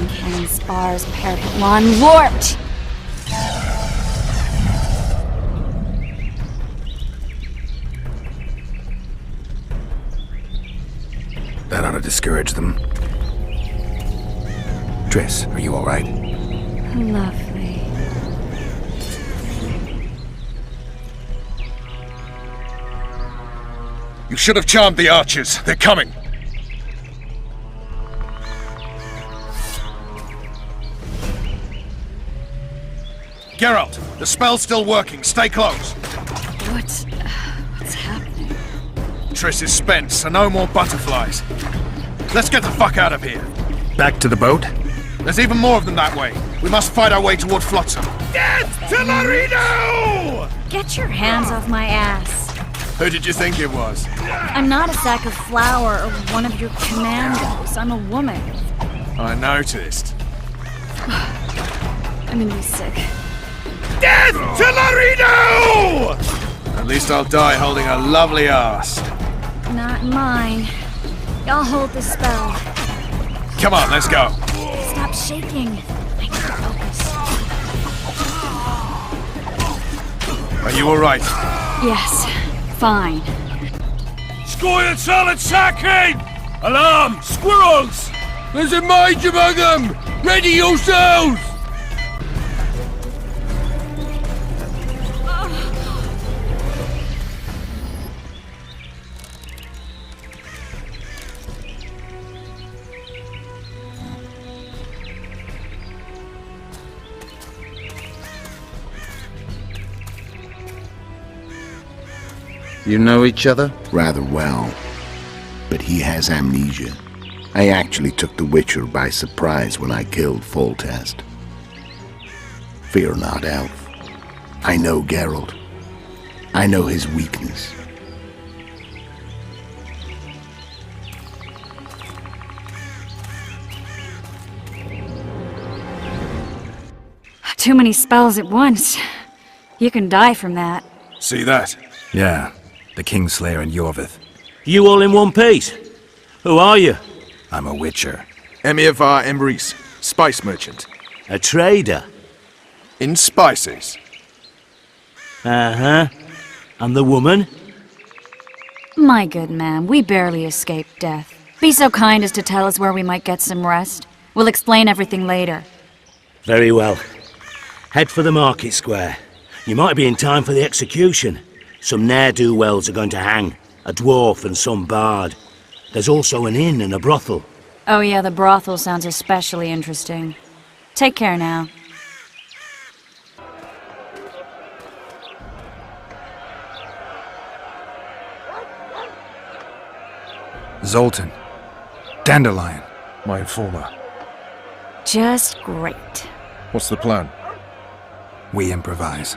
Cannon spars, parapet lawn warped! That ought to discourage them. Triss, are you alright? Lovely. You should have charmed the archers. They're coming. Geralt, the spell's still working. Stay close. What's happening? Triss is spent, so no more butterflies. Let's get the fuck out of here. Back to the boat? There's even more of them that way. We must fight our way toward Flotsam. Death to Larino! Get your hands off my ass. Who did you think it was? I'm not a sack of flour or one of your commandos. I'm a woman. I noticed. I'm gonna be sick. Death to Larino! At least I'll die holding a lovely ass. Not mine. Y'all hold the spell. Come on, let's go. Stop shaking. I need to focus. Are you alright? Yes. Fine. Scoia'tael attacking! Alarm! Squirrels! There's a mage among them! Ready yourselves! You know each other? Rather well. But he has amnesia. I actually took the Witcher by surprise when I killed Foltest. Fear not, Elf. I know Geralt. I know his weakness. Too many spells at once. You can die from that. See that? Yeah, the Kingslayer and Yorvith. You all in one piece? Who are you? I'm a Witcher. Emiavar Emrys, spice merchant. A trader? In spices. Uh-huh. And the woman? My good man, we barely escaped death. Be so kind as to tell us where we might get some rest. We'll explain everything later. Very well. Head for the market square. You might be in time for the execution. Some ne'er-do-wells are going to hang. A dwarf and some bard. There's also an inn and a brothel. Oh yeah, the brothel sounds especially interesting. Take care now. Zoltan. Dandelion. My informer. Just great. What's the plan? We improvise.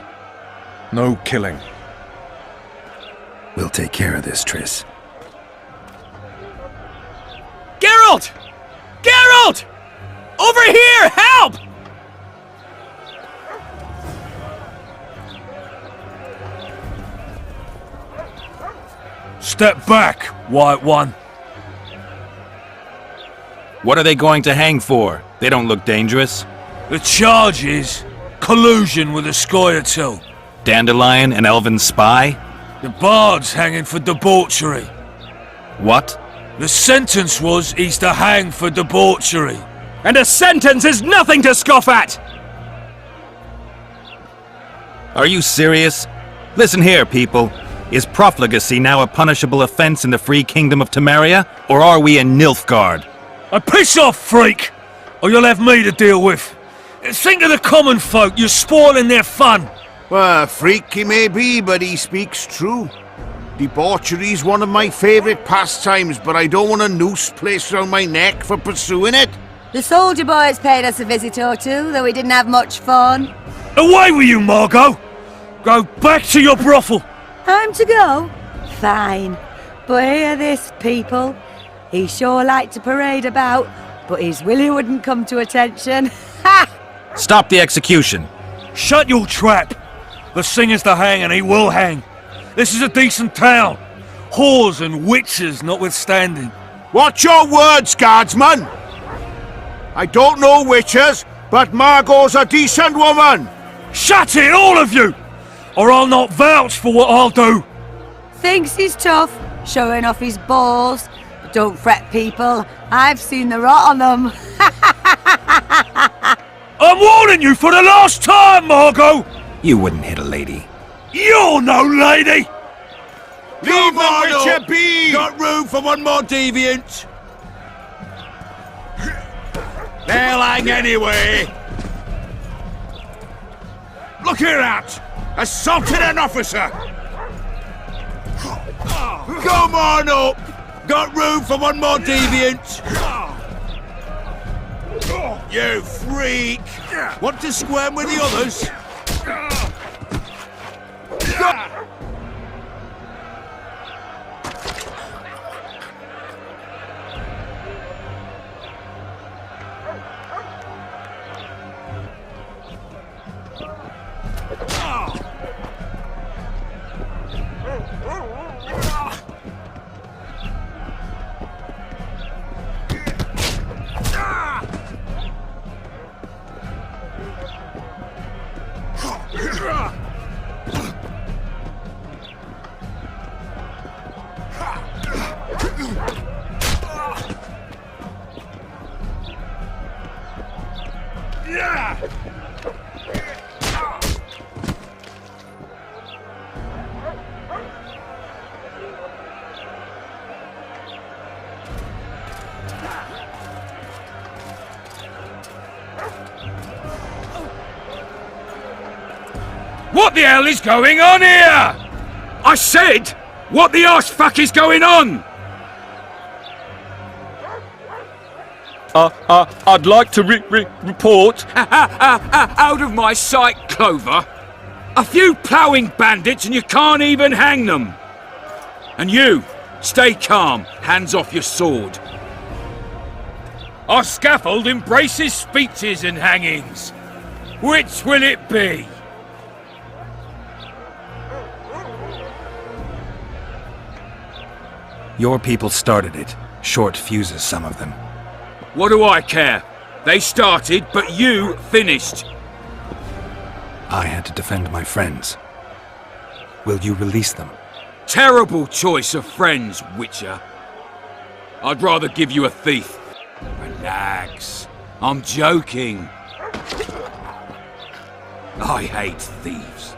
No killing. We'll take care of this, Triss. Geralt! Geralt! Over here! Help! Step back, White One. What are they going to hang for? They don't look dangerous. The charge is collusion with the Scoia'tael. Dandelion, an elven spy? The bard's hanging for debauchery. What? The sentence was he's to hang for debauchery. And a sentence is nothing to scoff at! Are you serious? Listen here, people. Is profligacy now a punishable offense in the free kingdom of Temeria? Or are we in Nilfgaard? Piss off, freak! Or you'll have me to deal with. Think of the common folk, you're spoiling their fun. Well, a freak he may be, but he speaks true. Debauchery's one of my favourite pastimes, but I don't want a noose placed around my neck for pursuing it. The soldier boys paid us a visit or two, though we didn't have much fun. Away with you, Margot! Go back to your brothel! Time to go? Fine. But hear this, people. He sure liked to parade about, but his Willie wouldn't come to attention. Ha! Stop the execution. Shut your trap! The singer's to hang and he will hang. This is a decent town. Whores and witches notwithstanding. Watch your words, guardsman! I don't know witches, but Margot's a decent woman! Shut it, all of you! Or I'll not vouch for what I'll do! Thinks he's tough, showing off his balls. But don't fret, people. I've seen the rot on them. I'm warning you for the last time, Margot! You wouldn't hit a lady. You're no lady! Leave the witcher be! Got room for one more deviant? They'll hang anyway! Look here at! Assaulted an officer! Come on up! Got room for one more deviant? You freak! Want to squirm with the others? What the hell is going on here? I said, what the arse fuck is going on? I'd like to report... Out of my sight, Clover. A few ploughing bandits and you can't even hang them. And you, stay calm, hands off your sword. Our scaffold embraces speeches and hangings. Which will it be? Your people started it. Short fuses, some of them. What do I care? They started, but you finished. I had to defend my friends. Will you release them? Terrible choice of friends, Witcher. I'd rather give you a thief. Relax. I'm joking. I hate thieves.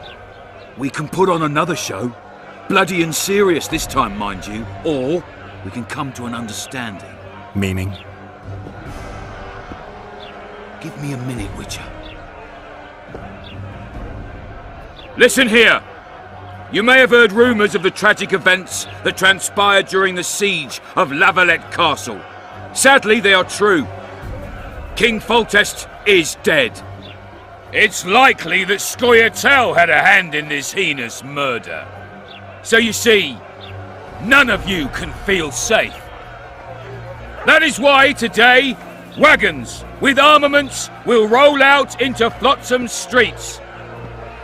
We can put on another show. Bloody and serious this time, mind you. Or we can come to an understanding. Meaning? Give me a minute, Witcher. Listen here. You may have heard rumours of the tragic events that transpired during the siege of La Valette Castle. Sadly, they are true. King Foltest is dead. It's likely that Scoia'tael had a hand in this heinous murder. So you see, none of you can feel safe. That is why today, wagons with armaments will roll out into Flotsam streets.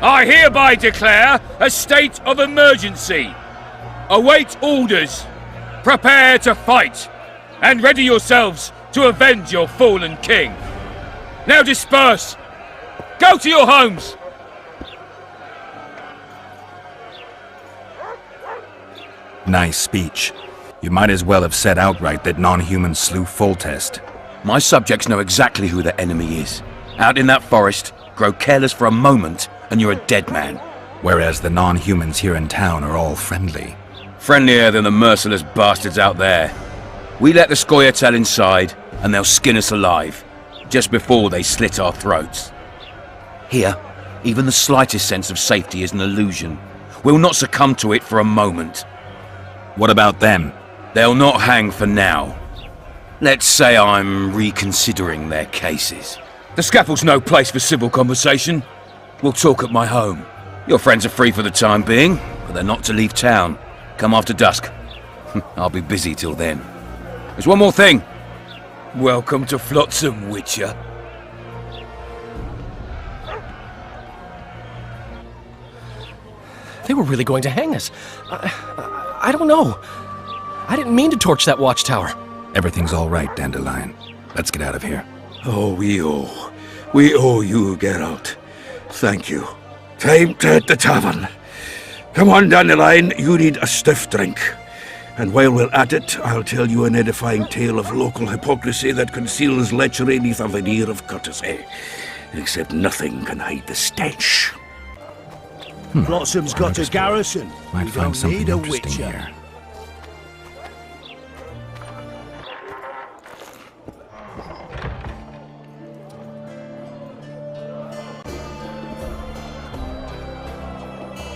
I hereby declare a state of emergency. Await orders. Prepare to fight. And ready yourselves to avenge your fallen king. Now disperse. Go to your homes. Nice speech. You might as well have said outright that non-humans slew Foltest. My subjects know exactly who the enemy is. Out in that forest, grow careless for a moment, and you're a dead man. Whereas the non-humans here in town are all friendly. Friendlier than the merciless bastards out there. We let the Scoia'tael inside, and they'll skin us alive, just before they slit our throats. Here, even the slightest sense of safety is an illusion. We'll not succumb to it for a moment. What about them? They'll not hang for now. Let's say I'm reconsidering their cases. The scaffold's no place for civil conversation. We'll talk at my home. Your friends are free for the time being, but they're not to leave town. Come after dusk. I'll be busy till then. There's one more thing. Welcome to Flotsam, Witcher. They were really going to hang us. I don't know. I didn't mean to torch that watchtower. Everything's all right, Dandelion. Let's get out of here. Oh, we owe you, Geralt. Thank you. Time to hit the tavern. Come on, Dandelion, you need a stiff drink. And while we're at it, I'll tell you an edifying tale of local hypocrisy that conceals lechery neath a veneer of courtesy. Except nothing can hide the stench. Flotsam's got a garrison. Might We find don't something need a interesting witcher. here.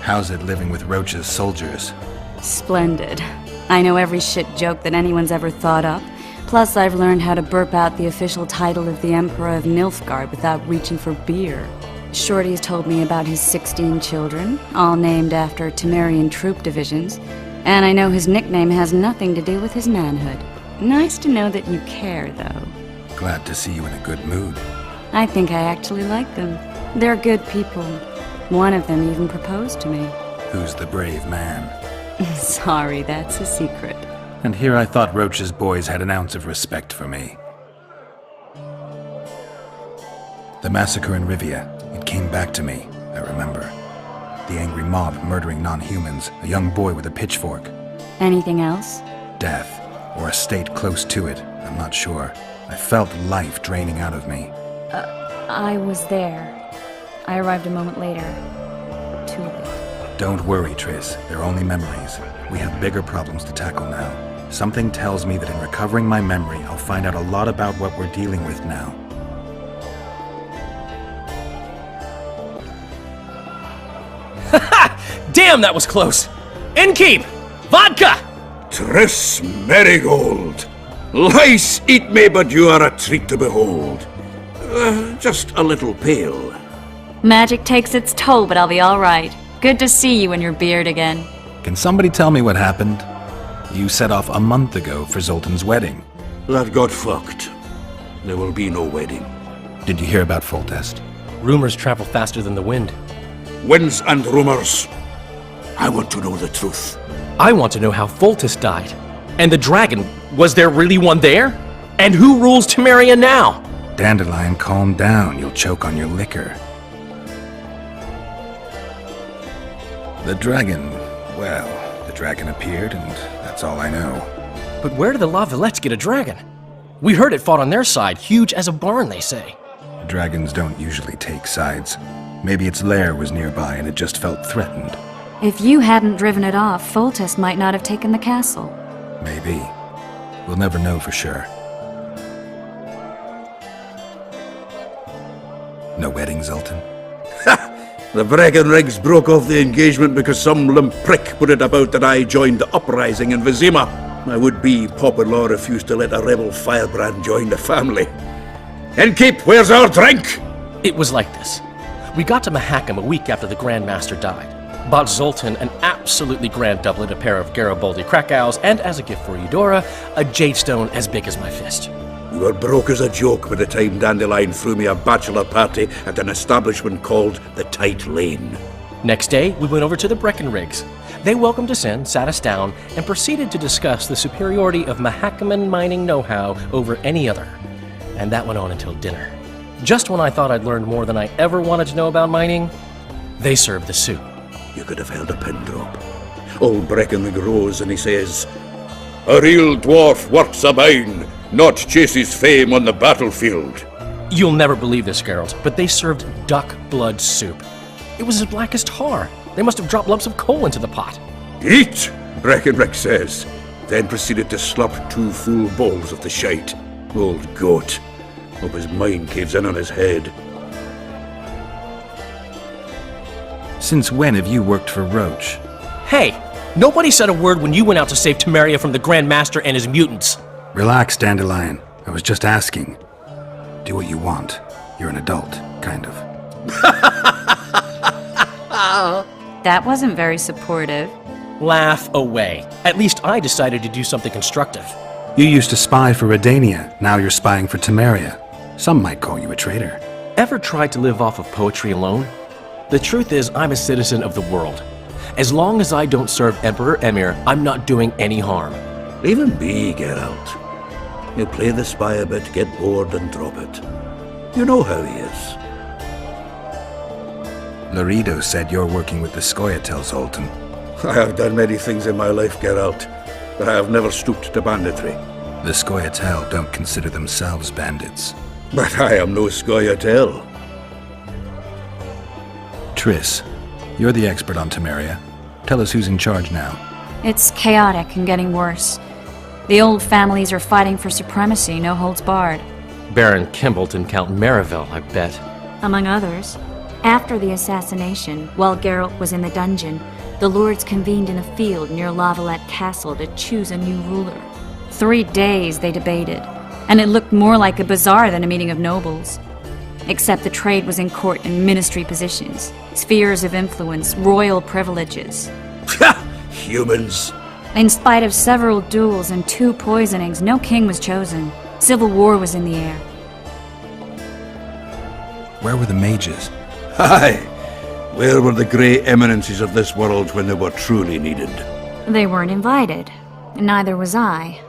How's it living with Roach's soldiers? Splendid. I know every shit joke that anyone's ever thought up. Plus, I've learned how to burp out the official title of the Emperor of Nilfgaard without reaching for beer. Shorty's told me about his 16 children, all named after Temerian troop divisions, and I know his nickname has nothing to do with his manhood. Nice to know that you care, though. Glad to see you in a good mood. I think I actually like them. They're good people. One of them even proposed to me. Who's the brave man? Sorry, that's a secret. And here I thought Roach's boys had an ounce of respect for me. The massacre in Rivia, it came back to me, I remember. The angry mob murdering non-humans, a young boy with a pitchfork. Anything else? Death, or a state close to it, I'm not sure. I felt life draining out of me. I was there. I arrived a moment later. Too late. Don't worry, Triss. They're only memories. We have bigger problems to tackle now. Something tells me that in recovering my memory, I'll find out a lot about what we're dealing with now. Damn, that was close! Innkeep! Vodka! Triss Merigold! Lice eat me, but you are a treat to behold. Just a little pale. Magic takes its toll, but I'll be all right. Good to see you in your beard again. Can somebody tell me what happened? You set off a month ago for Zoltan's wedding. That got fucked. There will be no wedding. Did you hear about Foltest? Rumors travel faster than the wind. Winds and rumors. I want to know the truth. I want to know how Foltest died. And the dragon, was there really one there? And who rules Temeria now? Dandelion, calm down. You'll choke on your liquor. The dragon, well, the dragon appeared, and that's all I know. But where did the La Villettes get a dragon? We heard it fought on their side, huge as a barn, they say. Dragons don't usually take sides. Maybe its lair was nearby and it just felt threatened. If you hadn't driven it off, Foltest might not have taken the castle. Maybe. We'll never know for sure. No wedding, Zoltan? The Breckenrigs broke off the engagement because some limp prick put it about that I joined the uprising in Vizima. My would-be Popper-law refused to let a rebel firebrand join the family. Innkeep, where's our drink? It was like this. We got to Mahakam a week after the Grand Master died. Bought Zoltan an absolutely grand doublet, a pair of Garibaldi Krakau's, and as a gift for Eudora, a jade stone as big as my fist. We were broke as a joke by the time Dandelion threw me a bachelor party at an establishment called the Tight Lane. Next day, we went over to the Breckenrigs. They welcomed us in, sat us down, and proceeded to discuss the superiority of Mahakaman mining know-how over any other. And that went on until dinner. Just when I thought I'd learned more than I ever wanted to know about mining, they served the soup. You could have held a pin drop. Old Breckenrig rose and he says, "A real dwarf works a mine, not chases fame on the battlefield." You'll never believe this, Geralt, but they served duck blood soup. It was as black as tar. They must have dropped lumps of coal into the pot. "Eat," Breckenrig says, then proceeded to slurp 2 full bowls of the shite. Old goat. Hope his mind caves in on his head. Since when have you worked for Roach? Hey, nobody said a word when you went out to save Temeria from the Grand Master and his mutants. Relax, Dandelion. I was just asking. Do what you want. You're an adult, kind of. That wasn't very supportive. Laugh away. At least I decided to do something constructive. You used to spy for Redania, now you're spying for Temeria. Some might call you a traitor. Ever tried to live off of poetry alone? The truth is, I'm a citizen of the world. As long as I don't serve Emperor Emir, I'm not doing any harm. Leave him be, Geralt. You play the spy a bit, get bored and drop it. You know how he is. Laredo said you're working with the Scoia'tael, Zoltan. I have done many things in my life, Geralt, but I have never stooped to banditry. The Scoia'tael don't consider themselves bandits. But I am no Scoia'tael. Triss, you're the expert on Temeria. Tell us who's in charge now. It's chaotic and getting worse. The old families are fighting for supremacy, no holds barred. Baron Kimbolt and Count Merivale, I bet. Among others. After the assassination, while Geralt was in the dungeon, the lords convened in a field near Lavalette Castle to choose a new ruler. 3 days they debated, and it looked more like a bazaar than a meeting of nobles. Except the trade was in court and ministry positions, spheres of influence, royal privileges. Humans. In spite of several duels and 2 poisonings, no king was chosen. Civil war was in the air. Where were the mages? Aye. Where were the grey eminences of this world when they were truly needed? They weren't invited. Neither was I.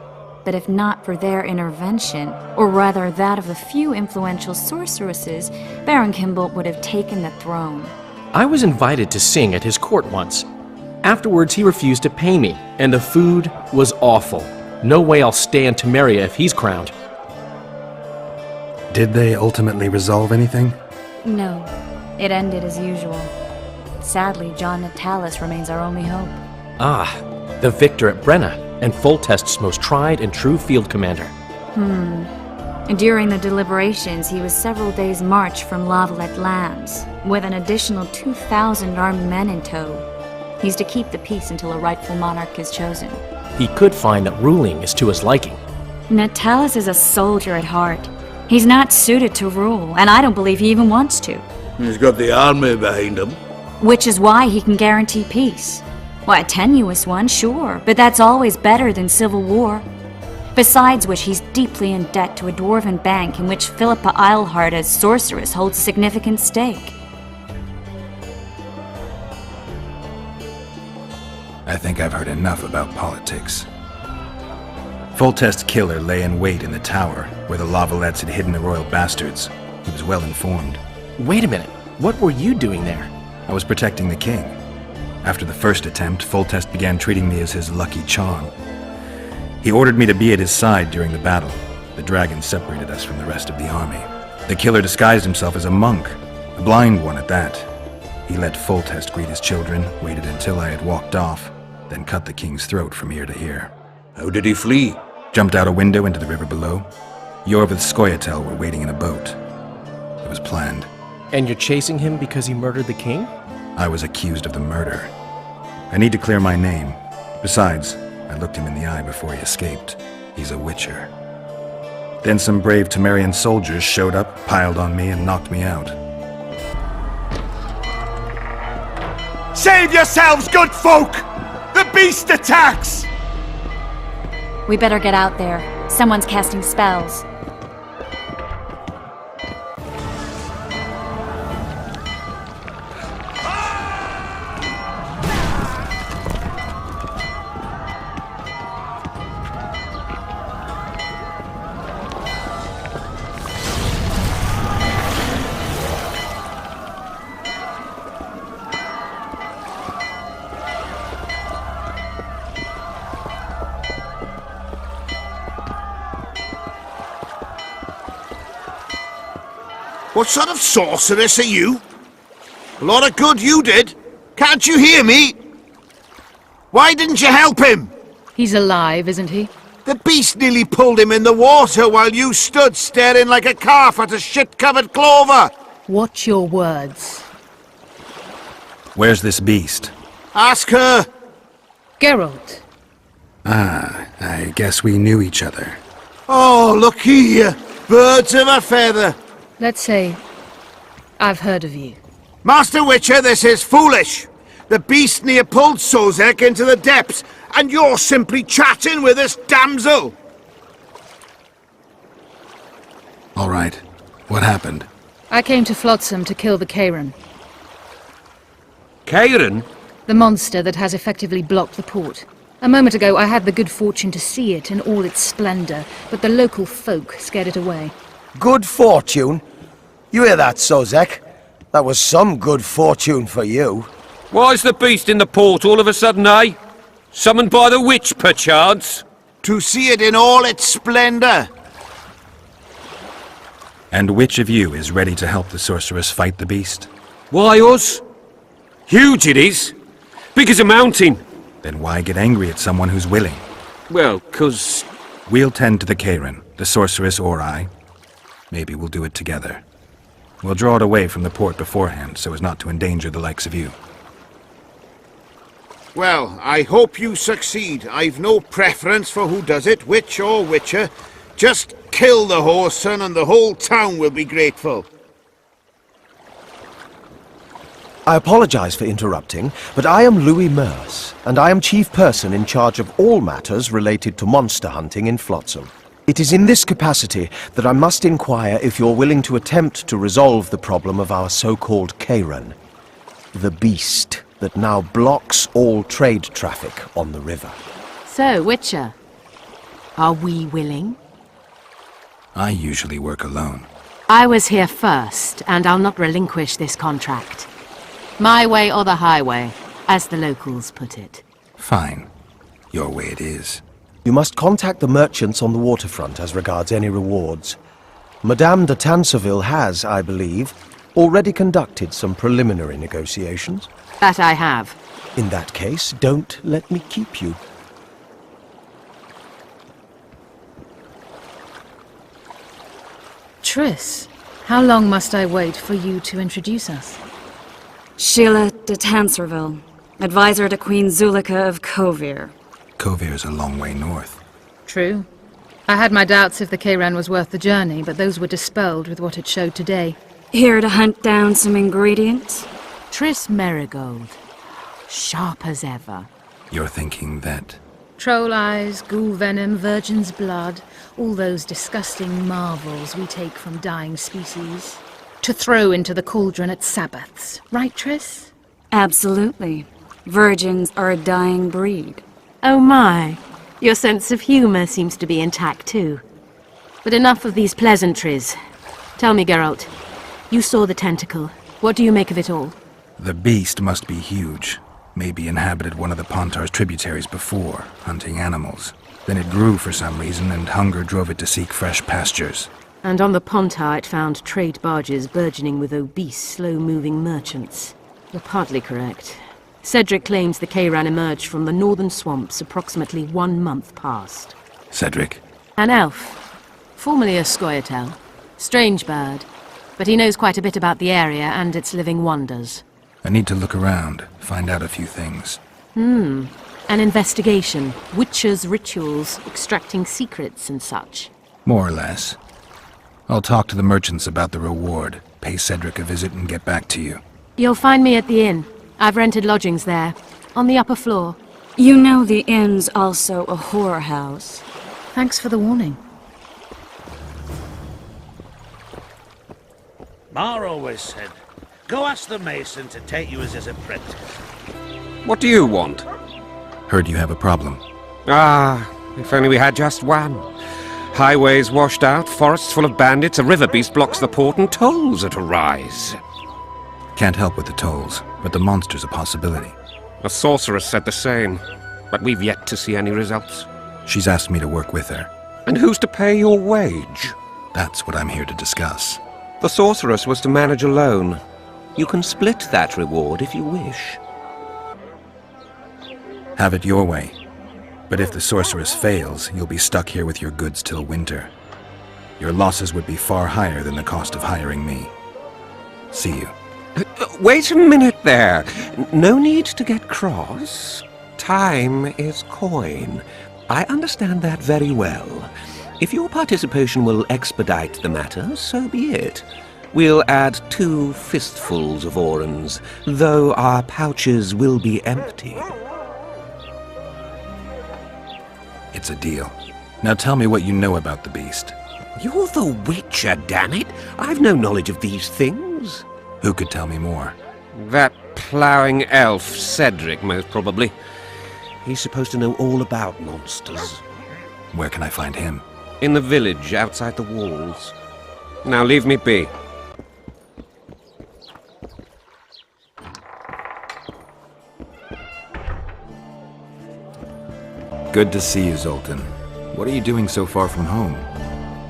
But if not for their intervention, or rather that of a few influential sorceresses, Baron Kimbolt would have taken the throne. I was invited to sing at his court once. Afterwards, he refused to pay me, and the food was awful. No way I'll stay in Temeria if he's crowned. Did they ultimately resolve anything? No. It ended as usual. Sadly, John Natalis remains our only hope. Ah, the victor at Brenna, and Foltest's most tried and true field commander. During the deliberations, he was several days' march from Lavalette lands, with an additional 2,000 armed men in tow. He's to keep the peace until a rightful monarch is chosen. He could find that ruling is to his liking. Natalis is a soldier at heart. He's not suited to rule, and I don't believe he even wants to. He's got the army behind him. Which is why he can guarantee peace. Why, a tenuous one, sure, but that's always better than civil war. Besides which, he's deeply in debt to a dwarven bank in which Philippa Eilhart as sorceress holds a significant stake. I think I've heard enough about politics. Foltest's killer lay in wait in the tower, where the Lavalettes had hidden the royal bastards. He was well informed. Wait a minute, what were you doing there? I was protecting the king. After the first attempt, Foltest began treating me as his lucky charm. He ordered me to be at his side during the battle. The dragon separated us from the rest of the army. The killer disguised himself as a monk, a blind one at that. He let Foltest greet his children, waited until I had walked off, then cut the king's throat from ear to ear. How did he flee? Jumped out a window into the river below. Yorvith Scoia'tael were waiting in a boat. It was planned. And you're chasing him because he murdered the king? I was accused of the murder. I need to clear my name. Besides, I looked him in the eye before he escaped. He's a witcher. Then some brave Temerian soldiers showed up, piled on me, and knocked me out. Save yourselves, good folk! The beast attacks! We better get out there. Someone's casting spells. What sort of sorceress are you? A lot of good you did. Can't you hear me? Why didn't you help him? He's alive, isn't he? The beast nearly pulled him in the water while you stood staring like a calf at a shit-covered clover. Watch your words. Where's this beast? Ask her. Geralt. Ah, I guess we knew each other. Oh, look here. Birds of a feather. Let's say I've heard of you. Master Witcher, this is foolish. The beast near pulled Sozek into the depths, and you're simply chatting with this damsel! All right. What happened? I came to Flotsam to kill the Kairan, Kairan? the monster that has effectively blocked the port. A moment ago, I had the good fortune to see it in all its splendor, but the local folk scared it away. Good fortune? You hear that, Sozek? That was some good fortune for you. Why's the beast in the port all of a sudden, eh? Summoned by the witch, perchance? To see it in all its splendor. And which of you is ready to help the sorceress fight the beast? Why us? Huge it is. Big as a mountain. Then why get angry at someone who's willing? Well, 'cause... We'll tend to the Kairan, the sorceress or I. Maybe we'll do it together. We'll draw it away from the port beforehand so as not to endanger the likes of you. Well, I hope you succeed. I've no preference for who does it, witch or witcher. Just kill the whoreson and the whole town will be grateful. I apologize for interrupting, but I am Louis Merce, and I am chief person in charge of all matters related to monster hunting in Flotsam. It is in this capacity that I must inquire if you're willing to attempt to resolve the problem of our so-called Kairan, the beast that now blocks all trade traffic on the river. So, Witcher, are we willing? I usually work alone. I was here first, and I'll not relinquish this contract. My way or the highway, as the locals put it. Fine. Your way it is. You must contact the merchants on the waterfront as regards any rewards. Madame de Tanseville has, I believe, already conducted some preliminary negotiations. That I have. In that case, don't let me keep you. Triss, how long must I wait for you to introduce us? Sheila de Tanserville, advisor to Queen Zulika of Kovir. Kovir's a long way north. True. I had my doubts if the Kairan was worth the journey, but those were dispelled with what it showed today. Here to hunt down some ingredients? Triss Merigold. Sharp as ever. You're thinking that... Troll eyes, ghoul venom, virgin's blood, all those disgusting marvels we take from dying species. To throw into the cauldron at Sabbaths. Right, Triss? Absolutely. Virgins are a dying breed. Oh my. Your sense of humor seems to be intact too. But enough of these pleasantries. Tell me, Geralt. You saw the tentacle. What do you make of it all? The beast must be huge. Maybe inhabited one of the Pontar's tributaries before, hunting animals. Then it grew for some reason, and hunger drove it to seek fresh pastures. And on the Pontar it found trade barges burgeoning with obese, slow-moving merchants. You're partly correct. Cedric claims the Kairan emerged from the northern swamps approximately 1 month past. Cedric? An elf. Formerly a Scoia'tael. Strange bird. But he knows quite a bit about the area and its living wonders. I need to look around, find out a few things. An investigation. Witchers' rituals, extracting secrets and such. More or less. I'll talk to the merchants about the reward, pay Cedric a visit and get back to you. You'll find me at the inn. I've rented lodgings there, on the upper floor. You know the inn's also a whorehouse. Thanks for the warning. Ma always said, go ask the mason to take you as his apprentice. What do you want? Heard you have a problem. Ah, if only we had just one. Highways washed out, forests full of bandits, a river beast blocks the port, and tolls are to rise. Can't help with the tolls, but the monster's a possibility. A sorceress said the same, but we've yet to see any results. She's asked me to work with her. And who's to pay your wage? That's what I'm here to discuss. The sorceress was to manage alone. You can split that reward if you wish. Have it your way. But if the sorceress fails, you'll be stuck here with your goods till winter. Your losses would be far higher than the cost of hiring me. See you. Wait a minute there. No need to get cross. Time is coin. I understand that very well. If your participation will expedite the matter, so be it. We'll add 2 fistfuls of orans, though our pouches will be empty. It's a deal. Now tell me what you know about the beast. You're the Witcher, damn it! I've no knowledge of these things. Who could tell me more? That ploughing elf, Cedric, most probably. He's supposed to know all about monsters. Where can I find him? In the village, outside the walls. Now leave me be. Good to see you, Zoltan. What are you doing so far from home?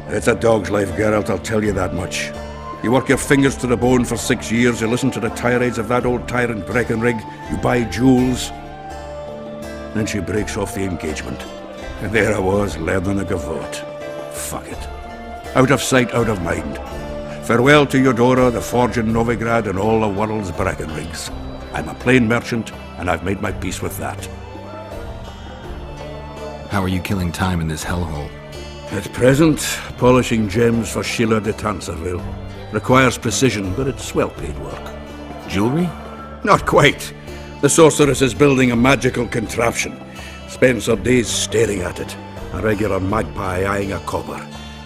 It's a dog's life, Geralt, I'll tell you that much. You work your fingers to the bone for 6 years, you listen to the tirades of that old tyrant Breckenrig, you buy jewels. Then she breaks off the engagement. And there I was, learning the gavotte. Fuck it. Out of sight, out of mind. Farewell to Eudora, the forge in Novigrad, and all the world's Breckenrigs. I'm a plain merchant, and I've made my peace with that. How are you killing time in this hellhole? At present, polishing gems for Sheila de Tanserville. Requires precision, but it's well-paid work. Jewelry? Not quite. The sorceress is building a magical contraption. Spends her days staring at it. A regular magpie eyeing a copper.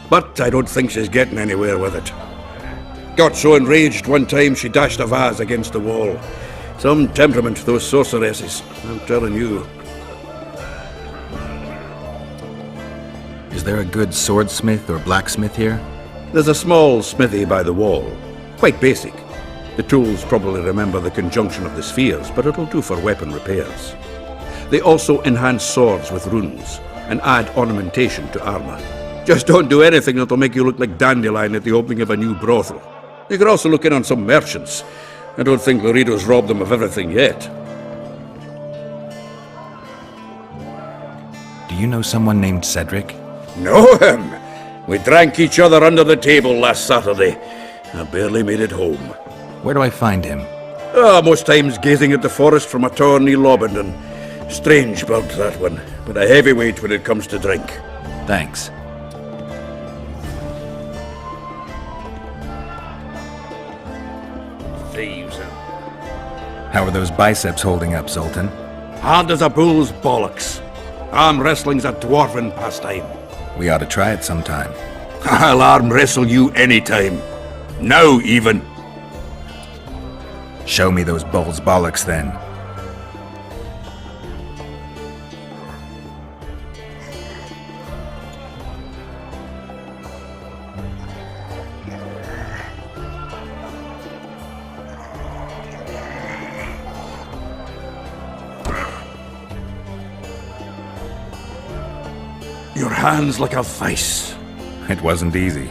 But I don't think she's getting anywhere with it. Got so enraged one time she dashed a vase against the wall. Some temperament, those sorceresses, I'm telling you. Is there a good swordsmith or blacksmith here? There's a small smithy by the wall. Quite basic. The tools probably remember the conjunction of the spheres, but it'll do for weapon repairs. They also enhance swords with runes, and add ornamentation to armor. Just don't do anything that'll make you look like Dandelion at the opening of a new brothel. You could also look in on some merchants. I don't think Loredo's robbed them of everything yet. Do you know someone named Cedric? Know him? We drank each other under the table last Saturday. I barely made it home. Where do I find him? Most times gazing at the forest from a tower near Lobendon. Strange bird, that one, but a heavyweight when it comes to drink. Thanks. Thieves. How are those biceps holding up, Zoltan? Hard as a bull's bollocks. Arm wrestling's a dwarven pastime. We ought to try it sometime. I'll arm wrestle you anytime. Now, even. Show me those bull's bollocks, then. Your hand's like a vice. It wasn't easy.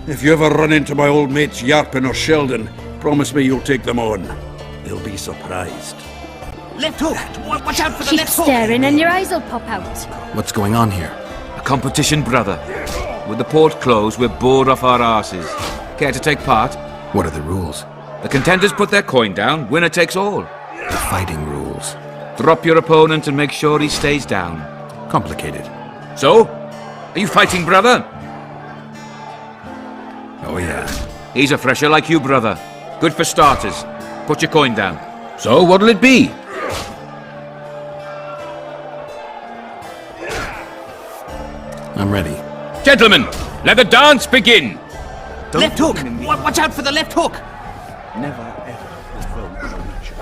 If you ever run into my old mates Yarpin or Sheldon, promise me you'll take them on. They'll be surprised. Left hook! Watch out for the Keep left hook! staring and your eyes will pop out. What's going on here? A competition, brother. With the port closed, we're bored off our asses. Care to take part? What are the rules? The contenders put their coin down, winner takes all. The fighting rules. Drop your opponent and make sure he stays down. Complicated. So? Are you fighting, brother? Oh, yeah. He's a fresher like you, brother. Good for starters. Put your coin down. So, what'll it be? I'm ready. Gentlemen, let the dance begin! Left hook! Watch out for the left hook! Never ever provoke a Witcher.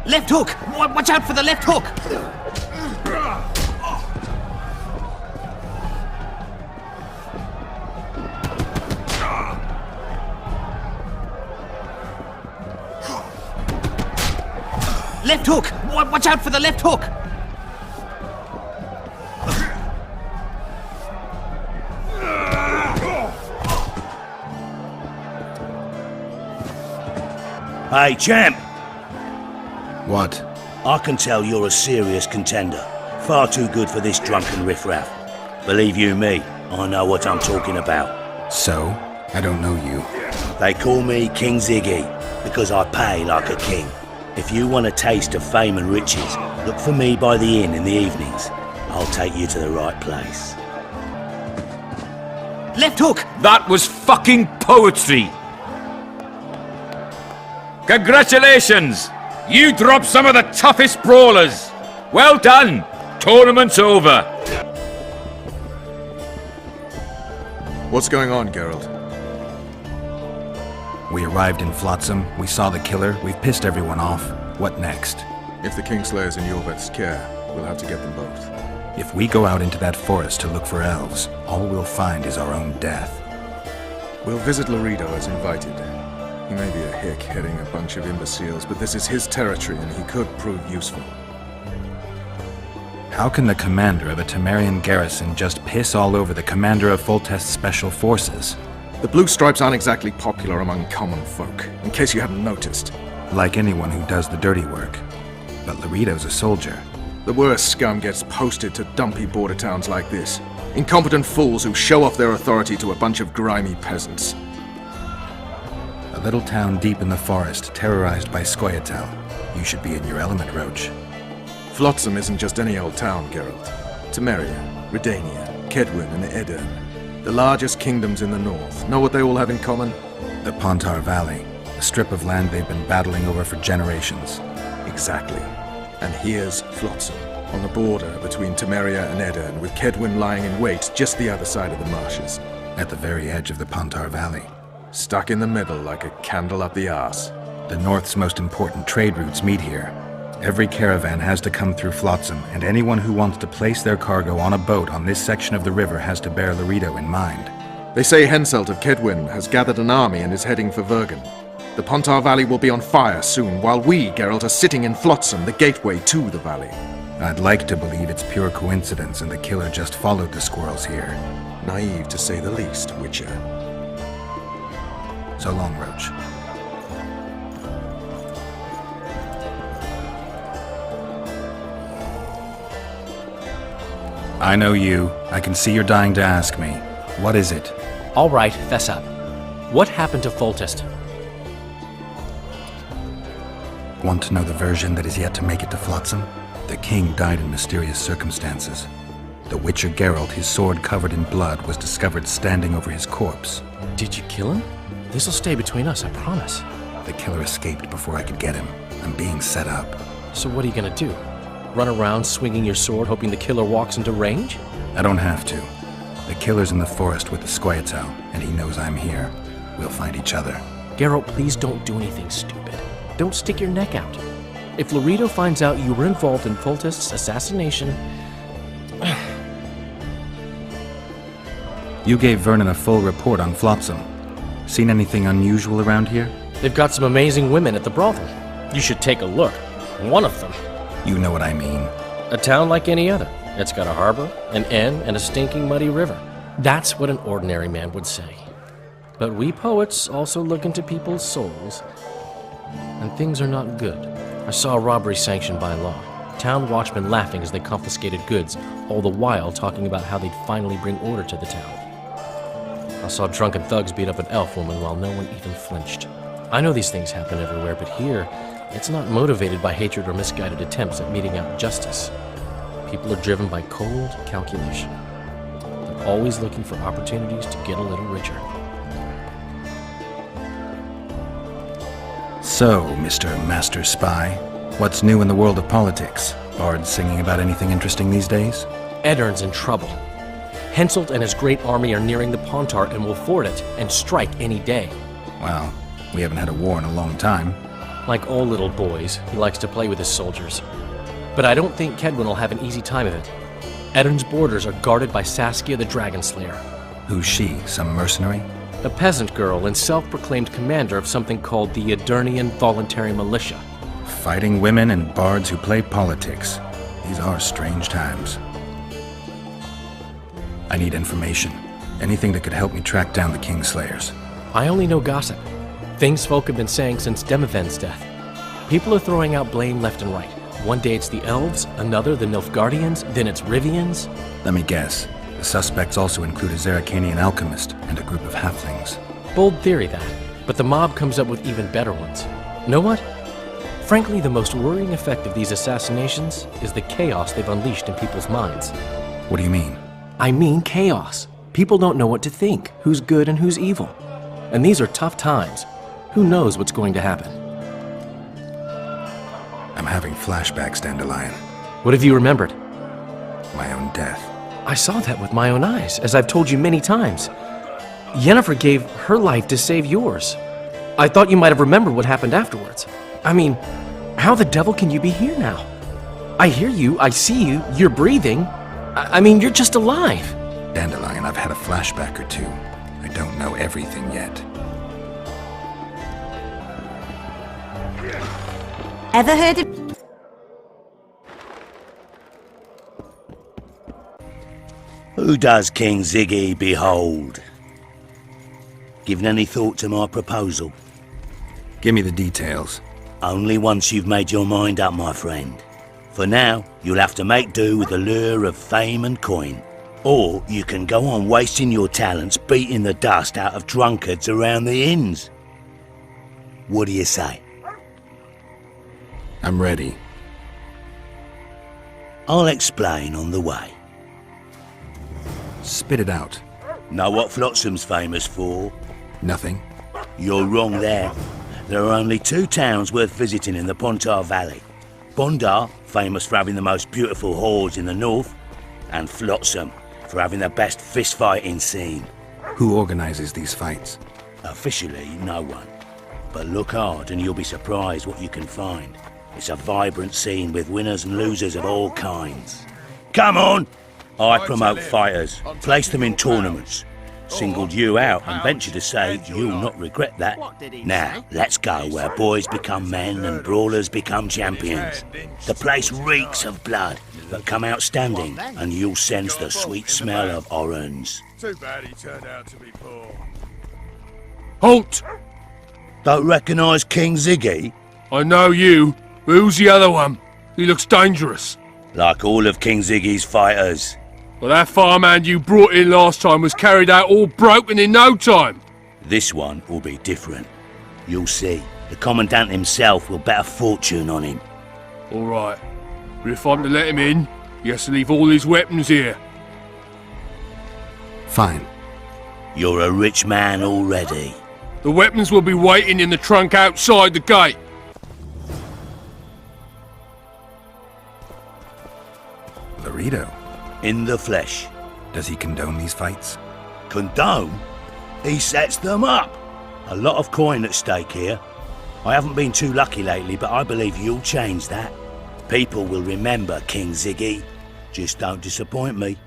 Left hook! Watch out for the left hook! Left hook! Watch out for the left hook! Hey, champ! What? I can tell you're a serious contender. Far too good for this drunken riffraff. Believe you me, I know what I'm talking about. So? I don't know you. They call me King Ziggy, because I pay like a king. If you want a taste of fame and riches, look for me by the inn in the evenings. I'll take you to the right place. Left hook! That was fucking poetry! Congratulations! You dropped some of the toughest brawlers! Well done! Tournament's over! What's going on, Geralt? We arrived in Flotsam, we saw the killer, we've pissed everyone off. What next? If the Kingslayer's in Yorvet's care, we'll have to get them both. If we go out into that forest to look for elves, all we'll find is our own death. We'll visit Laredo as invited. He may be a hick heading a bunch of imbeciles, but this is his territory and he could prove useful. How can the commander of a Temerian garrison just piss all over the commander of Foltest's special forces? The Blue Stripes aren't exactly popular among common folk, in case you haven't noticed. Like anyone who does the dirty work. But Laredo's a soldier. The worst scum gets posted to dumpy border towns like this. Incompetent fools who show off their authority to a bunch of grimy peasants. A little town deep in the forest, terrorized by Scoia'tael. You should be in your element, Roach. Flotsam isn't just any old town, Geralt. Temeria, Redania, Kedwin, and Aedirn. The largest kingdoms in the north. Know what they all have in common? The Pontar Valley, a strip of land they've been battling over for generations. Exactly. And here's Flotsam, on the border between Temeria and Aedirn, with Kedwin lying in wait just the other side of the marshes. At the very edge of the Pontar Valley. Stuck in the middle like a candle up the arse. The north's most important trade routes meet here. Every caravan has to come through Flotsam, and anyone who wants to place their cargo on a boat on this section of the river has to bear Laredo in mind. They say Henselt of Kedwin has gathered an army and is heading for Vergen. The Pontar Valley will be on fire soon, while we, Geralt, are sitting in Flotsam, the gateway to the valley. I'd like to believe it's pure coincidence and the killer just followed the squirrels here. Naive to say the least, Witcher. So long, Roach. I know you. I can see you're dying to ask me. What is it? All right, fess up. What happened to Foltest? Want to know the version that is yet to make it to Flotsam? The king died in mysterious circumstances. The Witcher Geralt, his sword covered in blood, was discovered standing over his corpse. Did you kill him? This'll stay between us, I promise. The killer escaped before I could get him. I'm being set up. So what are you gonna do? Run around swinging your sword hoping the killer walks into range? I don't have to. The killer's in the forest with the Scoia'tael, and he knows I'm here. We'll find each other. Geralt, please don't do anything stupid. Don't stick your neck out. If Laredo finds out you were involved in Foltest's assassination... You gave Vernon a full report on Flotsam. Seen anything unusual around here? They've got some amazing women at the brothel. You should take a look. One of them. You know what I mean. A town like any other. It's got a harbor, an inn, and a stinking muddy river. That's what an ordinary man would say. But we poets also look into people's souls. And things are not good. I saw a robbery sanctioned by law. Town watchmen laughing as they confiscated goods, all the while talking about how they'd finally bring order to the town. I saw drunken thugs beat up an elf woman while no one even flinched. I know these things happen everywhere, but here, it's not motivated by hatred or misguided attempts at meting out justice. People are driven by cold calculation. They're always looking for opportunities to get a little richer. So, Mr. Master Spy, what's new in the world of politics? Bards singing about anything interesting these days? Aedirn's in trouble. Henselt and his great army are nearing the Pontar and will ford it and strike any day. Well, we haven't had a war in a long time. Like all little boys, he likes to play with his soldiers. But I don't think Kedwin will have an easy time of it. Aedirn's borders are guarded by Saskia the Dragon Slayer. Who's she? Some mercenary? A peasant girl and self-proclaimed commander of something called the Aedirnian Voluntary Militia. Fighting women and bards who play politics. These are strange times. I need information. Anything that could help me track down the Kingslayers. I only know gossip. Things folk have been saying since Demiven's death. People are throwing out blame left and right. One day it's the elves, another the Nilfgaardians, then it's Rivians. Let me guess. The suspects also include a Zerrikanian alchemist and a group of halflings. Bold theory, that. But the mob comes up with even better ones. Know what? Frankly, the most worrying effect of these assassinations is the chaos they've unleashed in people's minds. What do you mean? I mean chaos. People don't know what to think, who's good and who's evil. And these are tough times. Who knows what's going to happen? I'm having flashbacks, Dandelion. What have you remembered? My own death. I saw that with my own eyes, as I've told you many times. Yennefer gave her life to save yours. I thought you might have remembered what happened afterwards. I mean, how the devil can you be here now? I hear you, I see you, you're breathing. I mean, you're just alive. Dandelion, I've had a flashback or two. I don't know everything yet. Ever heard of... Who does King Ziggy behold? Given any thought to my proposal? Give me the details. Only once you've made your mind up, my friend. For now, you'll have to make do with the lure of fame and coin. Or you can go on wasting your talents beating the dust out of drunkards around the inns. What do you say? I'm ready. I'll explain on the way. Spit it out. Know what Flotsam's famous for? Nothing. You're wrong there. There are only 2 towns worth visiting in the Pontar Valley. Bondar, famous for having the most beautiful whores in the north, and Flotsam, for having the best fist-fighting scene. Who organizes these fights? Officially, no one. But look hard and you'll be surprised what you can find. It's a vibrant scene with winners and losers of all kinds. Come on! I promote fighters, place them in tournaments. Singled you out and venture to say you'll not regret that. Now, let's go where boys become men and brawlers become champions. The place reeks of blood, but come out standing and you'll sense the sweet smell of orange. Too bad he turned out to be poor. Halt! Don't recognise King Ziggy? I know you. Who's the other one? He looks dangerous. Like all of King Ziggy's fighters. Well, that farmhand you brought in last time was carried out all broken in no time. This one will be different. You'll see. The Commandant himself will bet a fortune on him. All right. But if I'm to let him in, he has to leave all his weapons here. Fine. You're a rich man already. The weapons will be waiting in the trunk outside the gate. Laredo. In the flesh. Does he condone these fights? Condone? He sets them up. A lot of coin at stake here. I haven't been too lucky lately, but I believe you'll change that. People will remember King Ziggy. Just don't disappoint me.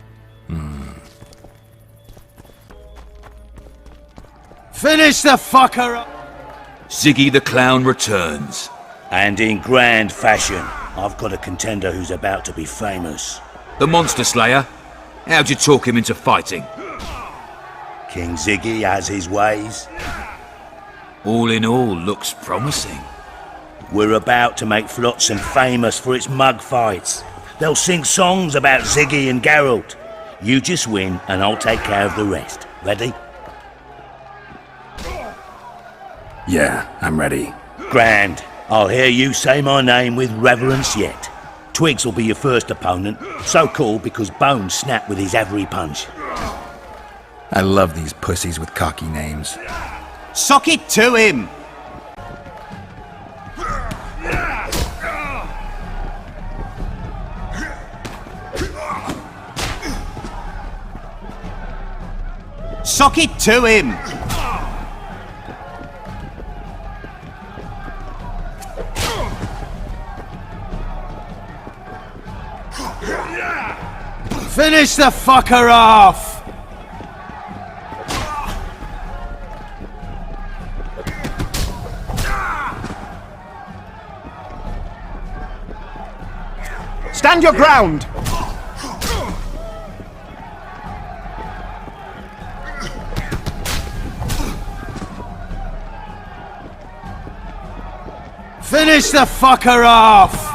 Finish the fucker up! Ziggy the Clown returns. And in grand fashion. I've got a contender who's about to be famous. The Monster Slayer? How'd you talk him into fighting? King Ziggy has his ways. All in all, looks promising. We're about to make Flotsam famous for its mug fights. They'll sing songs about Ziggy and Geralt. You just win and I'll take care of the rest. Ready? Yeah, I'm ready. Grand. I'll hear you say my name with reverence yet. Twigs will be your first opponent, so called because Bones snapped with his every punch. I love these pussies with cocky names. Sock it to him! Sock it to him! Finish the fucker off! Stand your ground! Finish the fucker off!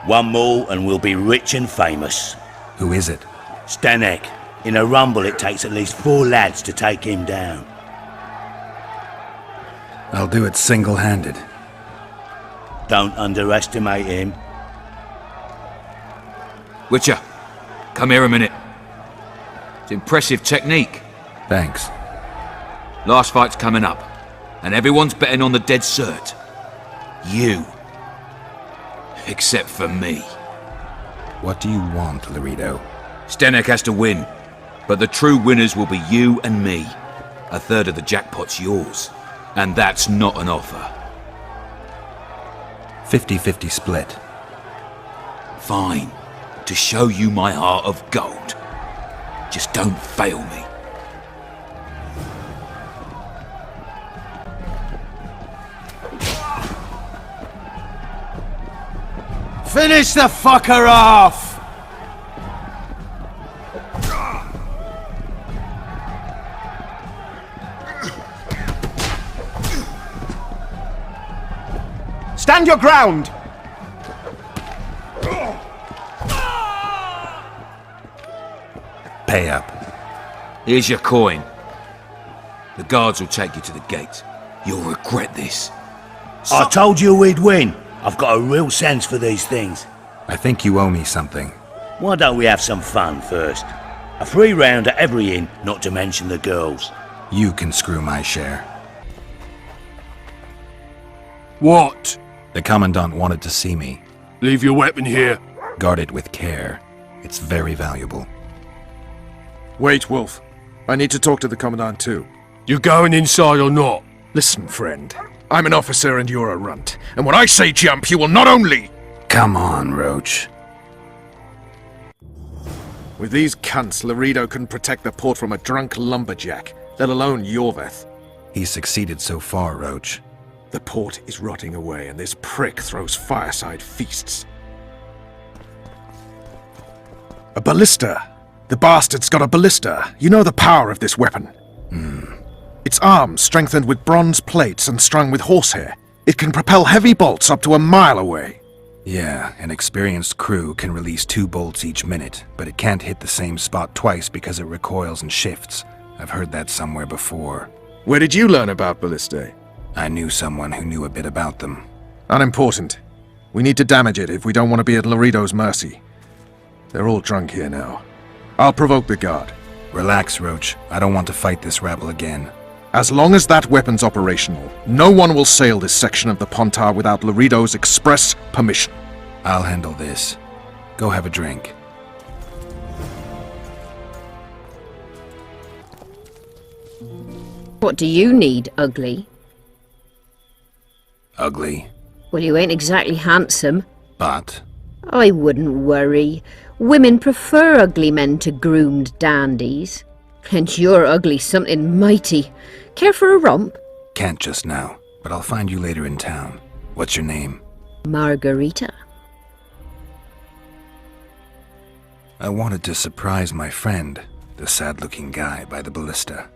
One more and we'll be rich and famous. Who is it? Stanek. In a rumble, it takes at least 4 lads to take him down. I'll do it single-handed. Don't underestimate him. Witcher, come here a minute. It's impressive technique. Thanks. Last fight's coming up, and everyone's betting on the dead cert. You. Except for me. What do you want, Laredo? Stennek has to win, but the true winners will be you and me. A third of the jackpot's yours, and that's not an offer. 50-50 split. Fine. To show you my heart of gold. Just don't fail me. Finish the fucker off! Stand your ground! Pay up. Here's your coin. The guards will take you to the gate. You'll regret this. I told you we'd win. I've got a real sense for these things. I think you owe me something. Why don't we have some fun first? A free round at every inn, not to mention the girls. You can screw my share. What? The Commandant wanted to see me. Leave your weapon here. Guard it with care. It's very valuable. Wait, Wolf. I need to talk to the Commandant too. You going inside or not? Listen, friend. I'm an officer and you're a runt. And when I say jump, you will not only... Come on, Roach. With these cunts, Laredo couldn't protect the port from a drunk lumberjack, let alone Yorveth. He's succeeded so far, Roach. The port is rotting away and this prick throws fireside feasts. A ballista! The bastard's got a ballista. You know the power of this weapon. Its arms strengthened with bronze plates and strung with horsehair. It can propel heavy bolts up to a mile away. Yeah, an experienced crew can release 2 bolts each minute, but it can't hit the same spot twice because it recoils and shifts. I've heard that somewhere before. Where did you learn about ballistae? I knew someone who knew a bit about them. Unimportant. We need to damage it if we don't want to be at Laredo's mercy. They're all drunk here now. I'll provoke the guard. Relax, Roach. I don't want to fight this rabble again. As long as that weapon's operational, no one will sail this section of the Pontar without Laredo's express permission. I'll handle this. Go have a drink. What do you need, ugly? Ugly. Well, you ain't exactly handsome. But? I wouldn't worry. Women prefer ugly men to groomed dandies. And you're ugly something mighty. Care for a romp? Can't just now, but I'll find you later in town. What's your name? Margarita. I wanted to surprise my friend, the sad-looking guy by the ballista.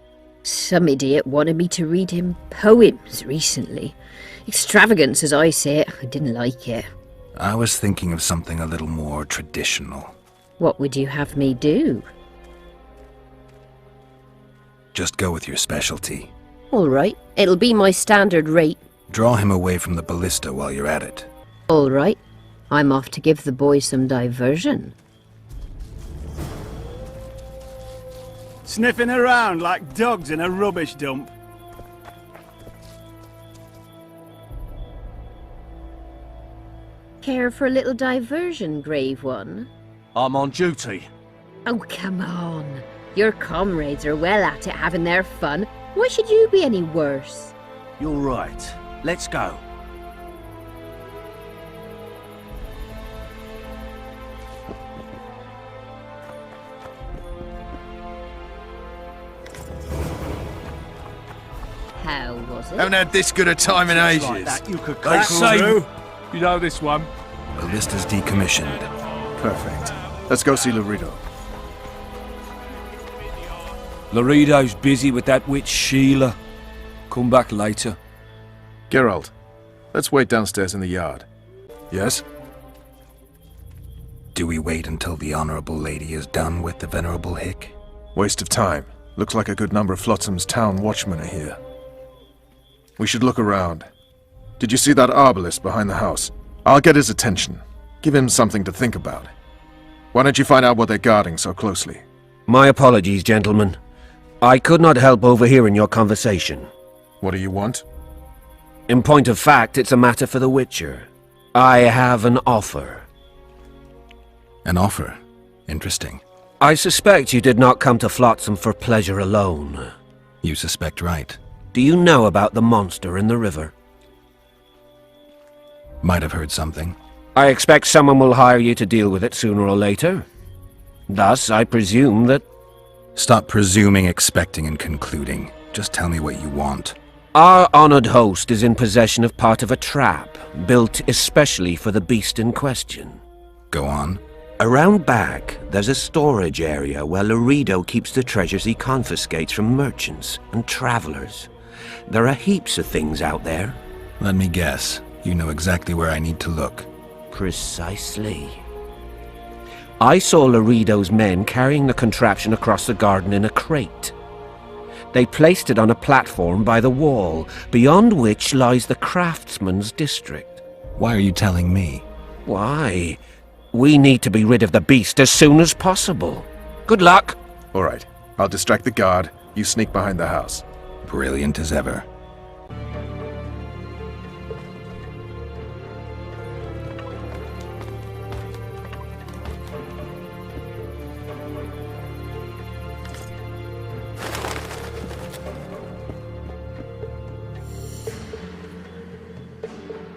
Some idiot wanted me to read him poems recently. Extravagance, as I say it. I didn't like it. I was thinking of something a little more traditional. What would you have me do? Just go with your specialty. All right, it'll be my standard rate. Draw him away from the ballista while you're at it. All right, I'm off to give the boys some diversion. Sniffing around like dogs in a rubbish dump. Care for a little diversion, Grave One? I'm on duty. Oh, come on. Your comrades are well at it having their fun. Why should you be any worse? You're right. Let's go. How was it? Haven't had this good a time in ages. Like that, you could They crack say through. you know this one. Ballista's decommissioned. Perfect. Let's go see Laredo. Laredo's busy with that witch Sheila. Come back later. Geralt, let's wait downstairs in the yard. Yes? Do we wait until the Honorable Lady is done with the Venerable Hick? Waste of time. Looks like a good number of Flotsam's town watchmen are here. We should look around. Did you see that arbalist behind the house? I'll get his attention. Give him something to think about. Why don't you find out what they're guarding so closely? My apologies, gentlemen. I could not help overhearing your conversation. What do you want? In point of fact, it's a matter for the Witcher. I have an offer. An offer? Interesting. I suspect you did not come to Flotsam for pleasure alone. You suspect right. Do you know about the monster in the river? Might have heard something. I expect someone will hire you to deal with it sooner or later. Thus, I presume that... Stop presuming, expecting, and concluding. Just tell me what you want. Our honored host is in possession of part of a trap, built especially for the beast in question. Go on. Around back, there's a storage area where Laredo keeps the treasures he confiscates from merchants and travelers. There are heaps of things out there. Let me guess. You know exactly where I need to look. Precisely. I saw Laredo's men carrying the contraption across the garden in a crate. They placed it on a platform by the wall, beyond which lies the craftsman's district. Why are you telling me? Why? We need to be rid of the beast as soon as possible. Good luck! All right. I'll distract the guard. You sneak behind the house. Brilliant as ever.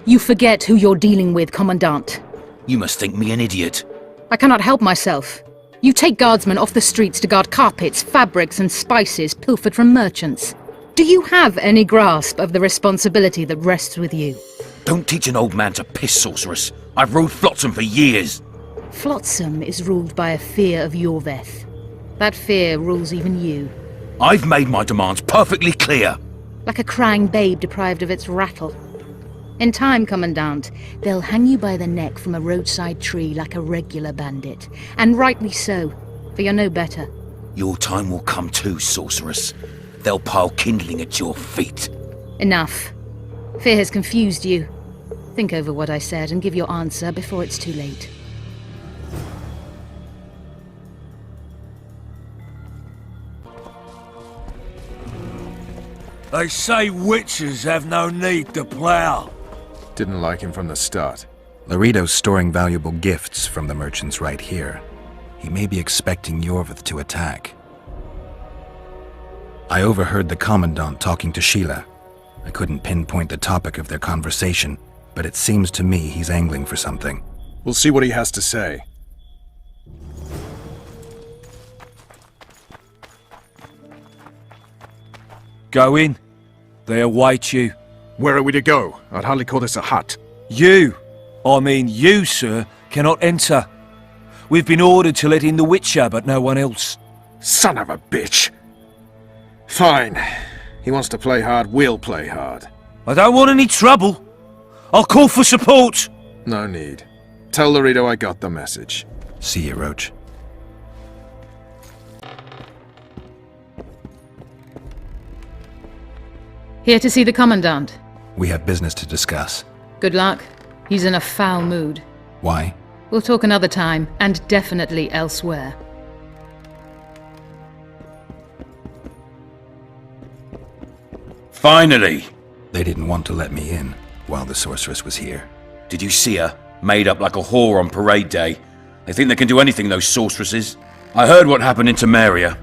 You forget who you're dealing with, Commandant. You must think me an idiot. I cannot help myself. You take guardsmen off the streets to guard carpets, fabrics and spices pilfered from merchants. Do you have any grasp of the responsibility that rests with you? Don't teach an old man to piss, sorceress. I've ruled Flotsam for years. Flotsam is ruled by a fear of Yorveth. That fear rules even you. I've made my demands perfectly clear. Like a crying babe deprived of its rattle. In time, Commandant, they'll hang you by the neck from a roadside tree like a regular bandit. And rightly so, for you're no better. Your time will come too, sorceress. They'll pile kindling at your feet. Enough. Fear has confused you. Think over what I said and give your answer before it's too late. They say witches have no need to plough. Didn't like him from the start. Laredo's storing valuable gifts from the merchants right here. He may be expecting Yorveth to attack. I overheard the Commandant talking to Sheila. I couldn't pinpoint the topic of their conversation, but it seems to me he's angling for something. We'll see what he has to say. Go in. They await you. Where are we to go? I'd hardly call this a hut. You, sir, cannot enter. We've been ordered to let in the Witcher, but no one else. Son of a bitch! Fine. He wants to play hard, we'll play hard. I don't want any trouble. I'll call for support. No need. Tell Laredo I got the message. See you, Roach. Here to see the Commandant. We have business to discuss. Good luck. He's in a foul mood. Why? We'll talk another time, and definitely elsewhere. Finally! They didn't want to let me in while the sorceress was here. Did you see her? Made up like a whore on parade day. They think they can do anything, those sorceresses. I heard what happened in Temeria.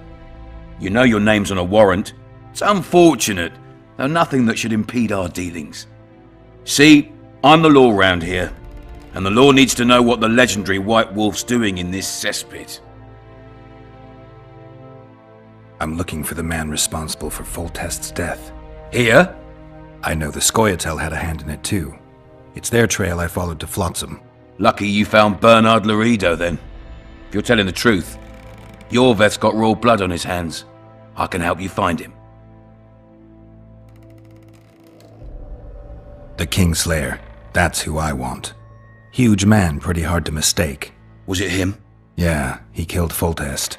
You know your name's on a warrant. It's unfortunate, though nothing that should impede our dealings. See, I'm the law round here, and the law needs to know what the legendary White Wolf's doing in this cesspit. I'm looking for the man responsible for Foltest's death. Here? I know the Scoia'tael had a hand in it too. It's their trail I followed to Flotsam. Lucky you found Bernard Laredo then. If you're telling the truth, Yorveth's got raw blood on his hands. I can help you find him. The Kingslayer. That's who I want. Huge man, pretty hard to mistake. Was it him? Yeah, he killed Foltest.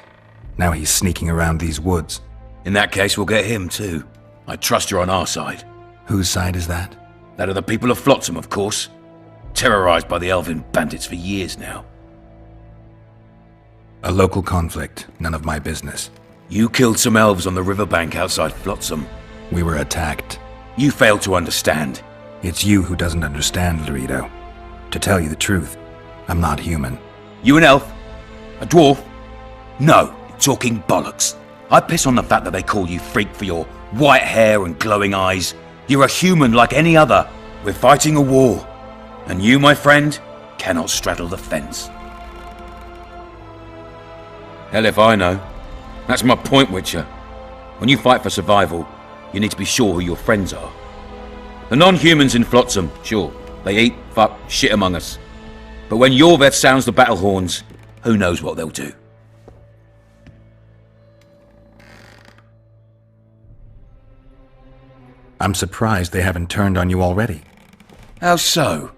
Now he's sneaking around these woods. In that case, we'll get him too. I trust you're on our side. Whose side is that? That of the people of Flotsam, of course. Terrorized by the elven bandits for years now. A local conflict, none of my business. You killed some elves on the riverbank outside Flotsam. We were attacked. You failed to understand. It's you who doesn't understand, Laredo. To tell you the truth, I'm not human. You an elf? A dwarf? No, you're talking bollocks. I piss on the fact that they call you freak for your white hair and glowing eyes. You're a human like any other. We're fighting a war. And you, my friend, cannot straddle the fence. Hell if I know. That's my point, Witcher. When you fight for survival, you need to be sure who your friends are. The non-humans in Flotsam, sure, they eat, fuck, shit among us. But when Yorveth sounds the battle horns, who knows what they'll do. I'm surprised they haven't turned on you already. How so?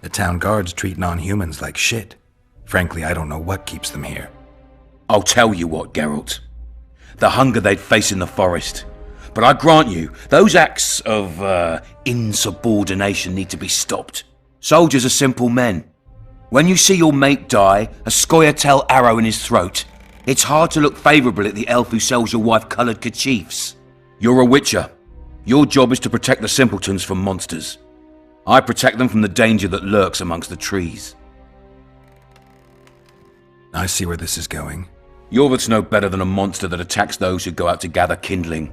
The town guards treat non-humans like shit. Frankly, I don't know what keeps them here. I'll tell you what, Geralt. The hunger they'd face in the forest. But I grant you, those acts of, insubordination need to be stopped. Soldiers are simple men. When you see your mate die, a Scoia'tael arrow in his throat, it's hard to look favourable at the elf who sells your wife coloured kerchiefs. You're a Witcher. Your job is to protect the simpletons from monsters. I protect them from the danger that lurks amongst the trees. I see where this is going. Yorveth's no better than a monster that attacks those who go out to gather kindling.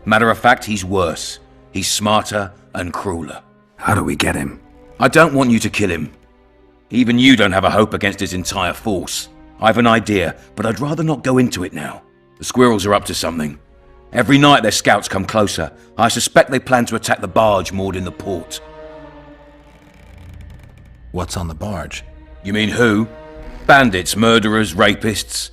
Matter of fact, he's worse. He's smarter and crueler. How do we get him? I don't want you to kill him. Even you don't have a hope against his entire force. I've an idea, but I'd rather not go into it now. The squirrels are up to something. Every night their scouts come closer. I suspect they plan to attack the barge moored in the port. What's on the barge? You mean who? Bandits, murderers, rapists.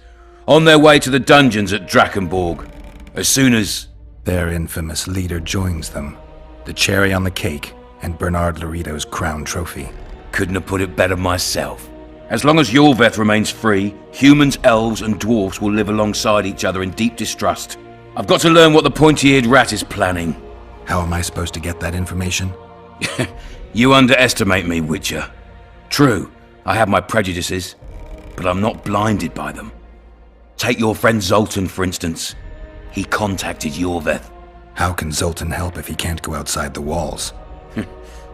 On their way to the dungeons at Drakenborg. As soon as... Their infamous leader joins them. The cherry on the cake, and Bernard Laredo's crown trophy. Couldn't have put it better myself. As long as Yorveth remains free, humans, elves, and dwarfs will live alongside each other in deep distrust. I've got to learn what the pointy-eared rat is planning. How am I supposed to get that information? You underestimate me, Witcher. True, I have my prejudices, but I'm not blinded by them. Take your friend Zoltan, for instance. He contacted Yorveth. How can Zoltan help if he can't go outside the walls?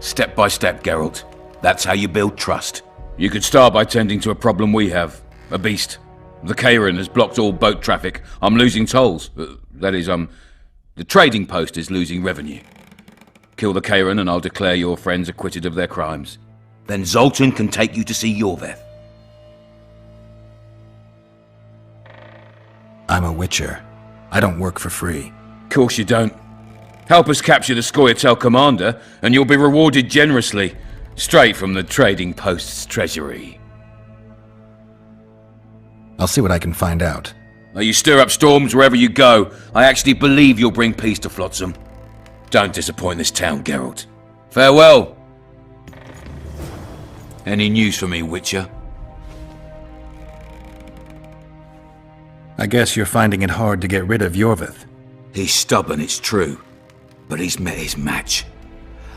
Step by step, Geralt. That's how you build trust. You could start by tending to a problem we have. A beast. The Kayran has blocked all boat traffic. I'm losing tolls. That is, the trading post is losing revenue. Kill the Kayran and I'll declare your friends acquitted of their crimes. Then Zoltan can take you to see Yorveth. I'm a Witcher. I don't work for free. Course you don't. Help us capture the Scoia'tael commander, and you'll be rewarded generously, straight from the trading post's treasury. I'll see what I can find out. Now you stir up storms wherever you go. I actually believe you'll bring peace to Flotsam. Don't disappoint this town, Geralt. Farewell. Any news for me, Witcher? I guess you're finding it hard to get rid of Yorveth. He's stubborn, it's true. But he's met his match.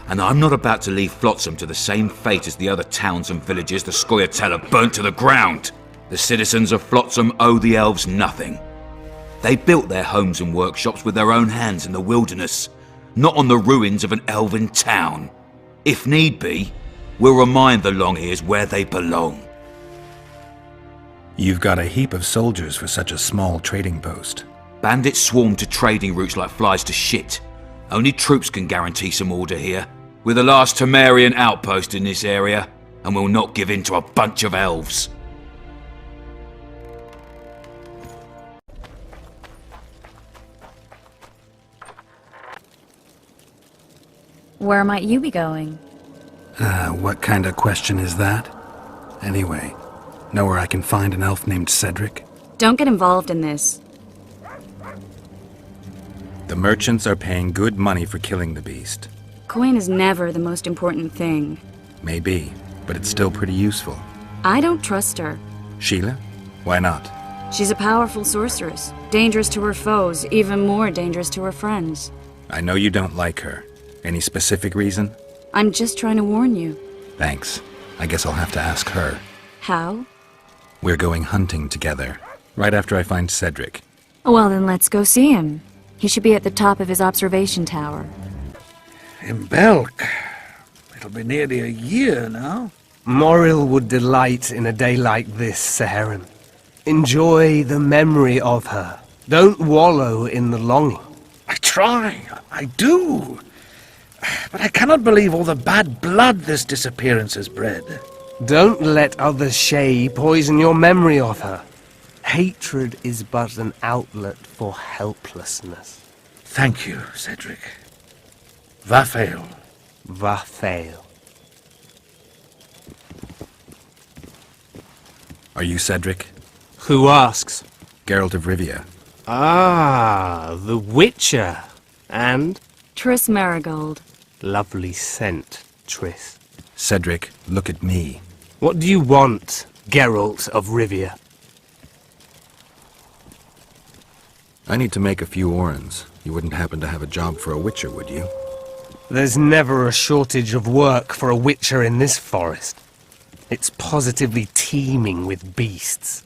And I'm not about to leave Flotsam to the same fate as the other towns and villages the Scoia'tael have burnt to the ground. The citizens of Flotsam owe the elves nothing. They built their homes and workshops with their own hands in the wilderness, not on the ruins of an elven town. If need be, we'll remind the Longears where they belong. You've got a heap of soldiers for such a small trading post. Bandits swarm to trading routes like flies to shit. Only troops can guarantee some order here. We're the last Temerian outpost in this area, and we'll not give in to a bunch of elves. Where might you be going? What kind of question is that? Anyway, know where I can find an elf named Cedric? Don't get involved in this. The merchants are paying good money for killing the beast. Coin is never the most important thing. Maybe, but it's still pretty useful. I don't trust her. Sheila? Why not? She's a powerful sorceress, dangerous to her foes, even more dangerous to her friends. I know you don't like her. Any specific reason? I'm just trying to warn you. Thanks. I guess I'll have to ask her. How? We're going hunting together, right after I find Cedric. Well, then let's go see him. He should be at the top of his observation tower. In Belk. It'll be nearly a year now. Moril would delight in a day like this, Saharim. Enjoy the memory of her. Don't wallow in the longing. I try. I do. But I cannot believe all the bad blood this disappearance has bred. Don't let other Shay poison your memory of her. Hatred is but an outlet for helplessness. Thank you, Cedric. Vafael. Vafael. Are you Cedric? Who asks? Geralt of Rivia. Ah, the Witcher. And? Triss Marigold. Lovely scent, Triss. Cedric, look at me. What do you want, Geralt of Rivia? I need to make a few orens. You wouldn't happen to have a job for a Witcher, would you? There's never a shortage of work for a Witcher in this forest. It's positively teeming with beasts.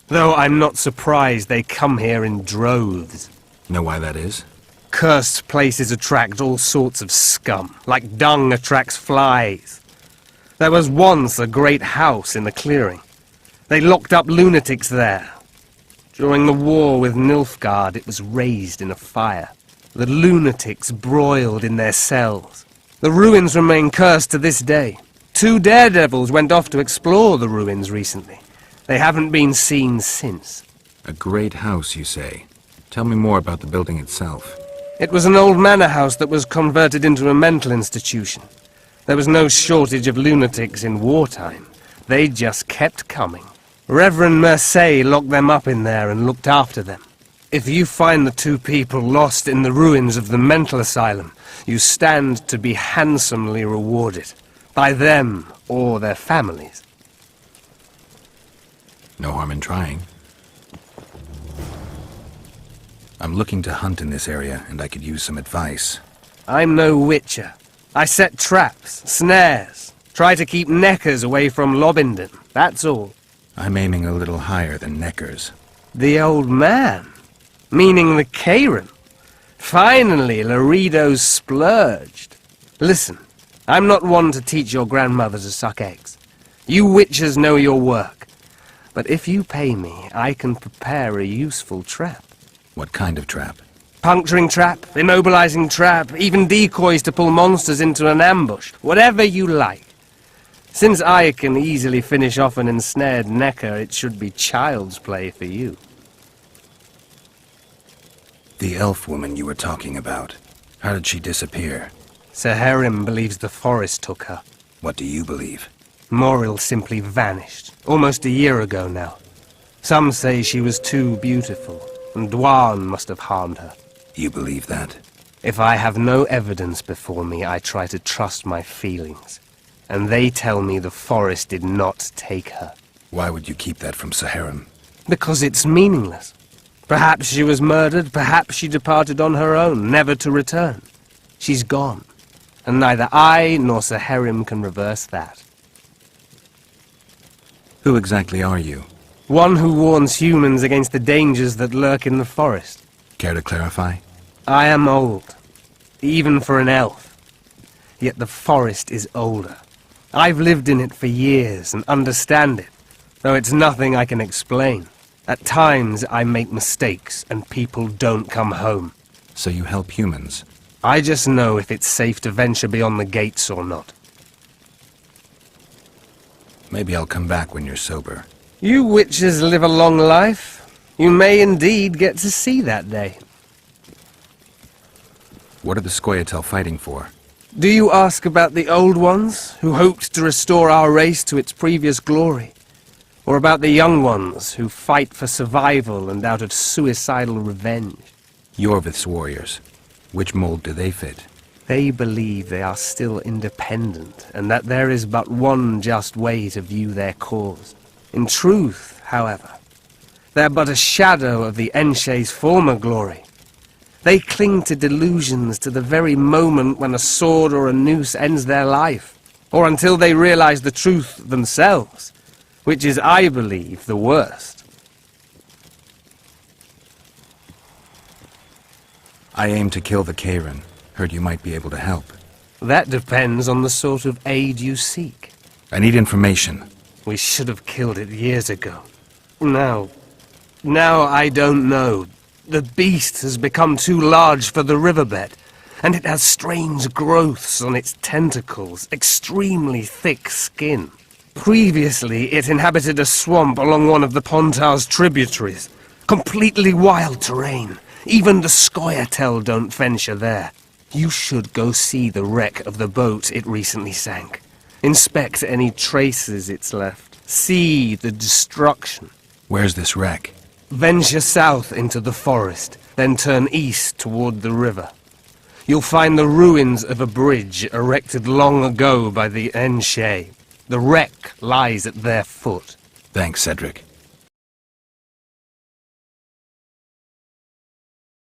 Though I'm not surprised they come here in droves. Know why that is? Cursed places attract all sorts of scum, like dung attracts flies. There was once a great house in the clearing. They locked up lunatics there. During the war with Nilfgaard, it was raised in a fire. The lunatics broiled in their cells. The ruins remain cursed to this day. 2 daredevils went off to explore the ruins recently. They haven't been seen since. A great house, you say. Tell me more about the building itself. It was an old manor house that was converted into a mental institution. There was no shortage of lunatics in wartime. They just kept coming. Reverend Mercey locked them up in there and looked after them. If you find the 2 people lost in the ruins of the mental asylum, you stand to be handsomely rewarded. By them or their families. No harm in trying. I'm looking to hunt in this area, and I could use some advice. I'm no witcher. I set traps, snares, try to keep neckers away from Lobindon, that's all. I'm aiming a little higher than Neckers. The old man? Meaning the Karen? Finally, Laredo's splurged. Listen, I'm not one to teach your grandmother to suck eggs. You witchers know your work. But if you pay me, I can prepare a useful trap. What kind of trap? Puncturing trap, immobilizing trap, even decoys to pull monsters into an ambush. Whatever you like. Since I can easily finish off an ensnared Necker, it should be child's play for you. The elf woman you were talking about. How did she disappear? Saharim believes the forest took her. What do you believe? Moril simply vanished, almost a year ago now. Some say she was too beautiful, and Dwan must have harmed her. You believe that? If I have no evidence before me, I try to trust my feelings. And they tell me the forest did not take her. Why would you keep that from Saharim? Because it's meaningless. Perhaps she was murdered, perhaps she departed on her own, never to return. She's gone, and neither I nor Saharim can reverse that. Who exactly are you? One who warns humans against the dangers that lurk in the forest. Care to clarify? I am old, even for an elf. Yet the forest is older. I've lived in it for years and understand it, though it's nothing I can explain. At times I make mistakes and people don't come home. So you help humans? I just know if it's safe to venture beyond the gates or not. Maybe I'll come back when you're sober. You witches live a long life. You may indeed get to see that day. What are the Scoia'tael fighting for? Do you ask about the old ones, who hoped to restore our race to its previous glory? Or about the young ones, who fight for survival and out of suicidal revenge? Yorvith's warriors. Which mold do they fit? They believe they are still independent, and that there is but one just way to view their cause. In truth, however, They're but a shadow of the Enshe's former glory. They cling to delusions to the very moment when a sword or a noose ends their life, or until they realize the truth themselves, which is, I believe, the worst. I aim to kill the Kayran. Heard you might be able to help. That depends on the sort of aid you seek. I need information. We should have killed it years ago. Now I don't know. The beast has become too large for the riverbed, and it has strange growths on its tentacles, extremely thick skin. Previously, it inhabited a swamp along one of the Pontar's tributaries. Completely wild terrain. Even the Scoia'tael don't venture there. You should go see the wreck of the boat it recently sank. Inspect any traces it's left. See the destruction. Where's this wreck? Venture south into the forest, then turn east toward the river. You'll find the ruins of a bridge erected long ago by the Enshe. The wreck lies at their foot. Thanks, Cedric.